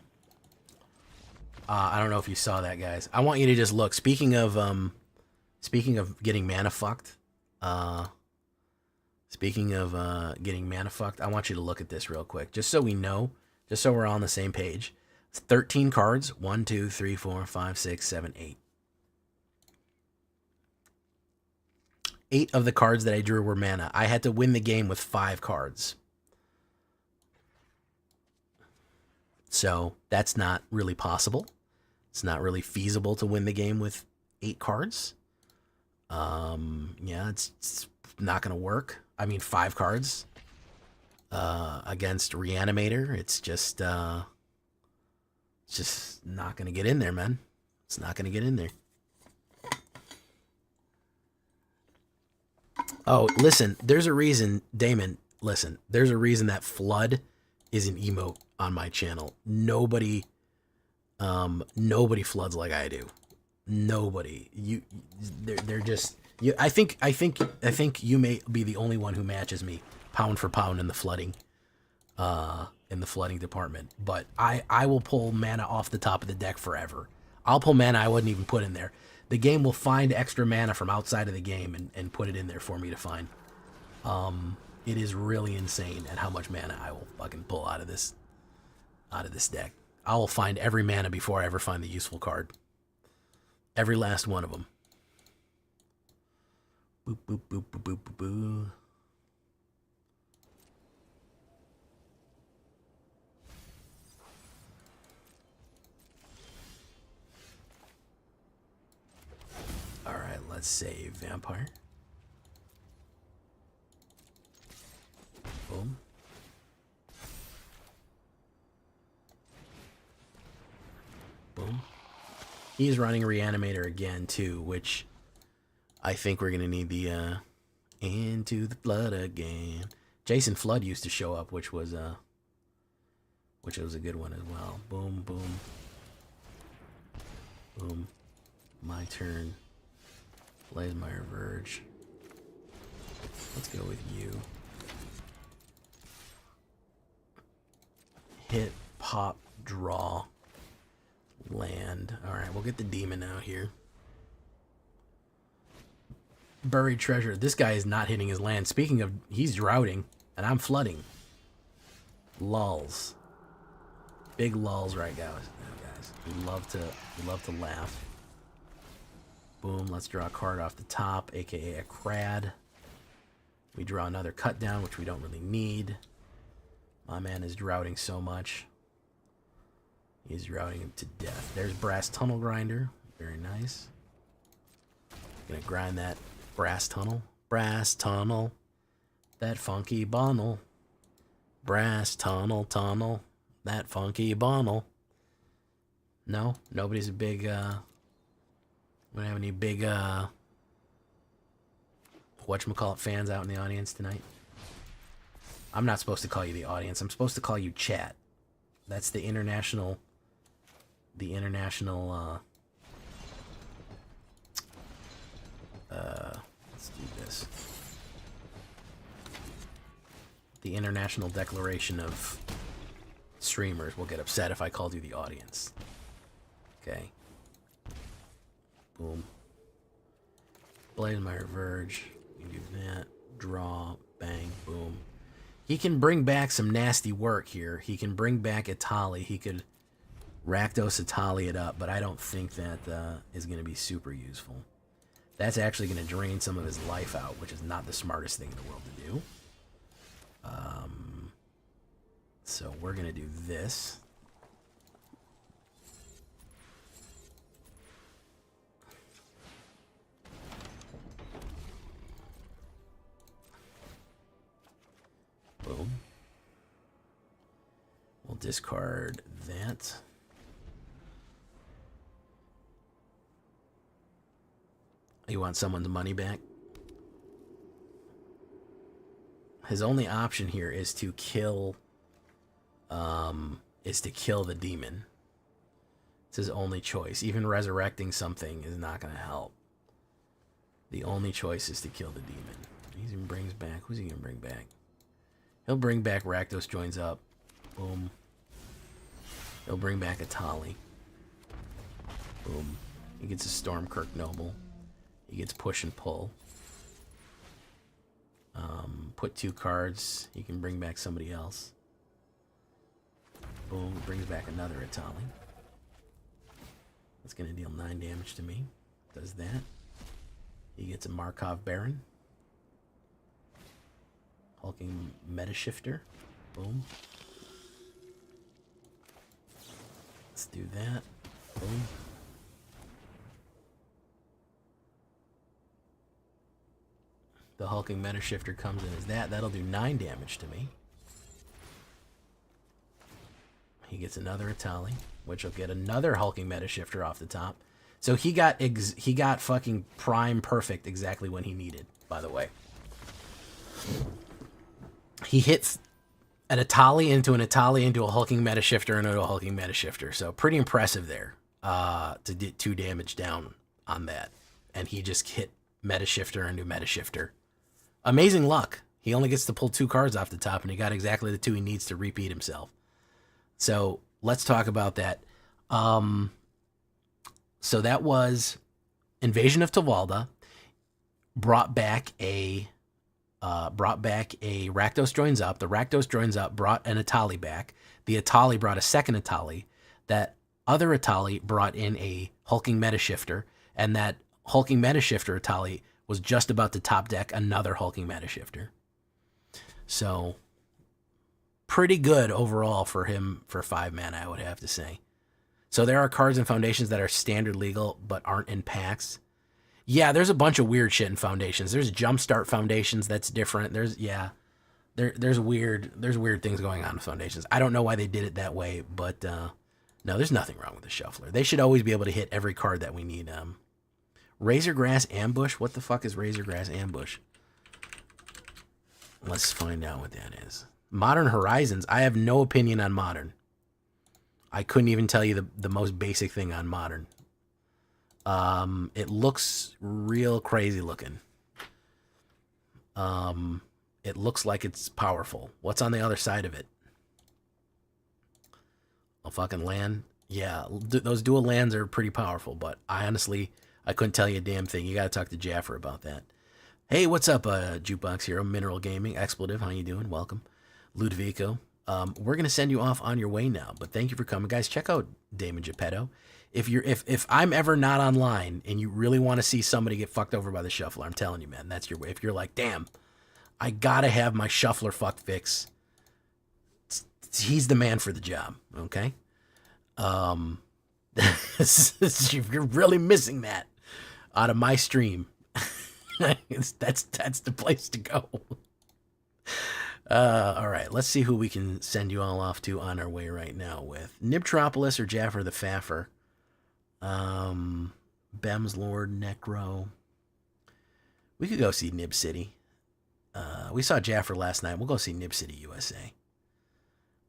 I don't know if you saw that, guys. I want you to just look. Speaking of getting mana fucked, I want you to look at this real quick, just so we know, just so we're all on the same page. It's 13 cards. 1, 2, 3, 4, 5, 6, 7, 8. 8 of the cards that I drew were mana. I had to win the game with 5 cards. So that's not really possible. It's not really feasible to win the game with 8 cards. Yeah, it's not going to work. I mean, 5 cards against Reanimator. It's just not going to get in there, man. It's not going to get in there. Oh, listen, there's a reason, Damon, listen, there's a reason that Flood is an emote on my channel. Nobody floods like I do. Nobody. They're just I think you may be the only one who matches me pound for pound in the flooding department. But I will pull mana off the top of the deck forever. I'll pull mana I wouldn't even put in there. The game will find extra mana from outside of the game and put it in there for me to find. It is really insane at how much mana I will fucking pull out of this deck. I will find every mana before I ever find the useful card. Every last one of them. Boop, boop, boop, boop, boop, boop, boop. All right, let's Let's save Vampire. Boom. Boom. He's running Reanimator again, too, which I think we're going to need the Into the Blood again. Jason Flood used to show up, which was a good one as well. Boom, boom. Boom. My turn. Blazemeyer Verge. Let's go with you. Hit, pop, draw, land. Alright, we'll get the demon out here. Buried treasure. This guy is not hitting his land. Speaking of, he's droughting, and I'm flooding. Lulls. Big lulls right guys. We love to laugh. Boom, let's draw a card off the top, aka a crad. We draw another cut down, which we don't really need. My man is droughting so much. He's droughting him to death. There's Brass Tunnel Grinder. Very nice. Gonna grind that brass tunnel. Brass tunnel. That funky bundle. Brass tunnel, tunnel. That funky bundle. No? Nobody's a big, we don't have any big, whatchamacallit fans out in the audience tonight? I'm not supposed to call you the audience. I'm supposed to call you chat. That's the international, let's do this. The International Declaration of Streamers will get upset if I called you the audience. Okay. Boom. Blazemeyer Verge. You do that. Draw. Bang. Boom. He can bring back some nasty work here. He can bring back Itali. He could Rakdos Itali it up, but I don't think that is going to be super useful. That's actually going to drain some of his life out, which is not the smartest thing in the world to do. So we're going to do this. Boom. We'll discard that. You want someone's money back? His only option here is to kill the demon. It's his only choice. Even resurrecting something is not going to help. The only choice is to kill the demon. He even brings back. Who's he going to bring back? He'll bring back Rakdos Joins Up. Boom. He'll bring back Itali. Boom. He gets a Stormkirk Noble. He gets Push and Pull. Put 2 cards. He can bring back somebody else. Boom. Brings back another Itali. That's going to deal 9 damage to me. Does that. He gets a Markov Baron. Hulking Meta Shifter. Boom. Let's do that. Boom. The Hulking Meta Shifter comes in as that. That'll do 9 damage to me. He gets another Itali, which will get another Hulking Meta Shifter off the top. So he got fucking prime perfect exactly when he needed, by the way. He hits an Itali into a Hulking Meta Shifter into a Hulking Meta Shifter. So pretty impressive there to get 2 damage down on that. And he just hit Meta Shifter into Meta Shifter. Amazing luck. He only gets to pull 2 cards off the top, and he got exactly the 2 he needs to repeat himself. So let's talk about that. So that was Invasion of Tavalda. Brought back a Rakdos Joins Up. The Rakdos Joins Up brought an Itali back. The Itali brought a second Itali. That other Itali brought in a Hulking Meta Shifter, and that Hulking Meta Shifter Itali was just about to top deck another Hulking Meta Shifter. So pretty good overall for him for 5 mana, I would have to say. So there are cards and foundations that are standard legal but aren't in packs. Yeah, there's a bunch of weird shit in foundations. There's jumpstart foundations that's different. There's weird things going on in foundations. I don't know why they did it that way, but no, there's nothing wrong with the shuffler. They should always be able to hit every card that we need. Razorgrass Ambush. What the fuck is Razorgrass Ambush? Let's find out what that is. Modern Horizons. I have no opinion on Modern. I couldn't even tell you the most basic thing on Modern. It looks real crazy looking. It looks like it's powerful. What's on the other side of it? A fucking land? Yeah, those dual lands are pretty powerful, but I couldn't tell you a damn thing. You gotta talk to Jaffer about that. Hey, what's up, Jukebox Hero, Mineral Gaming, Expletive, how you doing? Welcome. Ludovico. We're gonna send you off on your way now, but thank you for coming. Guys, check out Damon Geppetto. If I'm ever not online and you really want to see somebody get fucked over by the shuffler, I'm telling you, man, that's your way. If you're like, damn, I gotta have my shuffler fuck fix, he's the man for the job, okay? You're really missing that out of my stream. That's the place to go. All right, let's see who we can send you all off to on our way right now with Nibtropolis or Jaffer the Faffer. Bem's Lord, Necro. We could go see Nib City. We saw Jaffer last night. We'll go see Nib City, USA.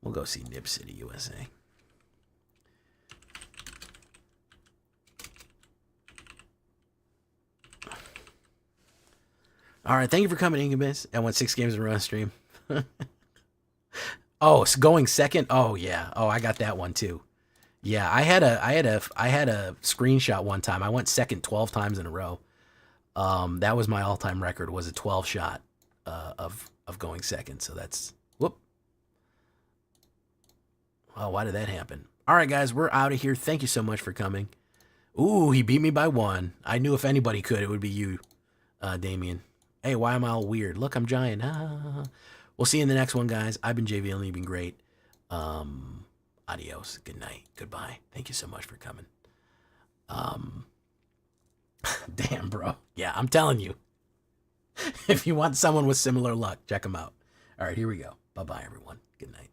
We'll go see Nib City, USA. All right, thank you for coming, Incubus. I went 6 games in a row stream. Oh, it's going second. Oh yeah. Oh, I got that one too. Yeah, I had a screenshot one time. I went second 12 times in a row. That was my all-time record. Was a 12 shot of going second. So that's whoop. Oh, why did that happen? All right, guys, we're out of here. Thank you so much for coming. Ooh, he beat me by 1. I knew if anybody could, it would be you, Damien. Hey, why am I all weird? Look, I'm giant. We'll see you in the next one, guys. I've been JV, you've been great. Adios. Good night. Goodbye. Thank you so much for coming. Damn, bro. Yeah, I'm telling you. If you want someone with similar luck, check them out. All right, here we go. Bye-bye, everyone. Good night.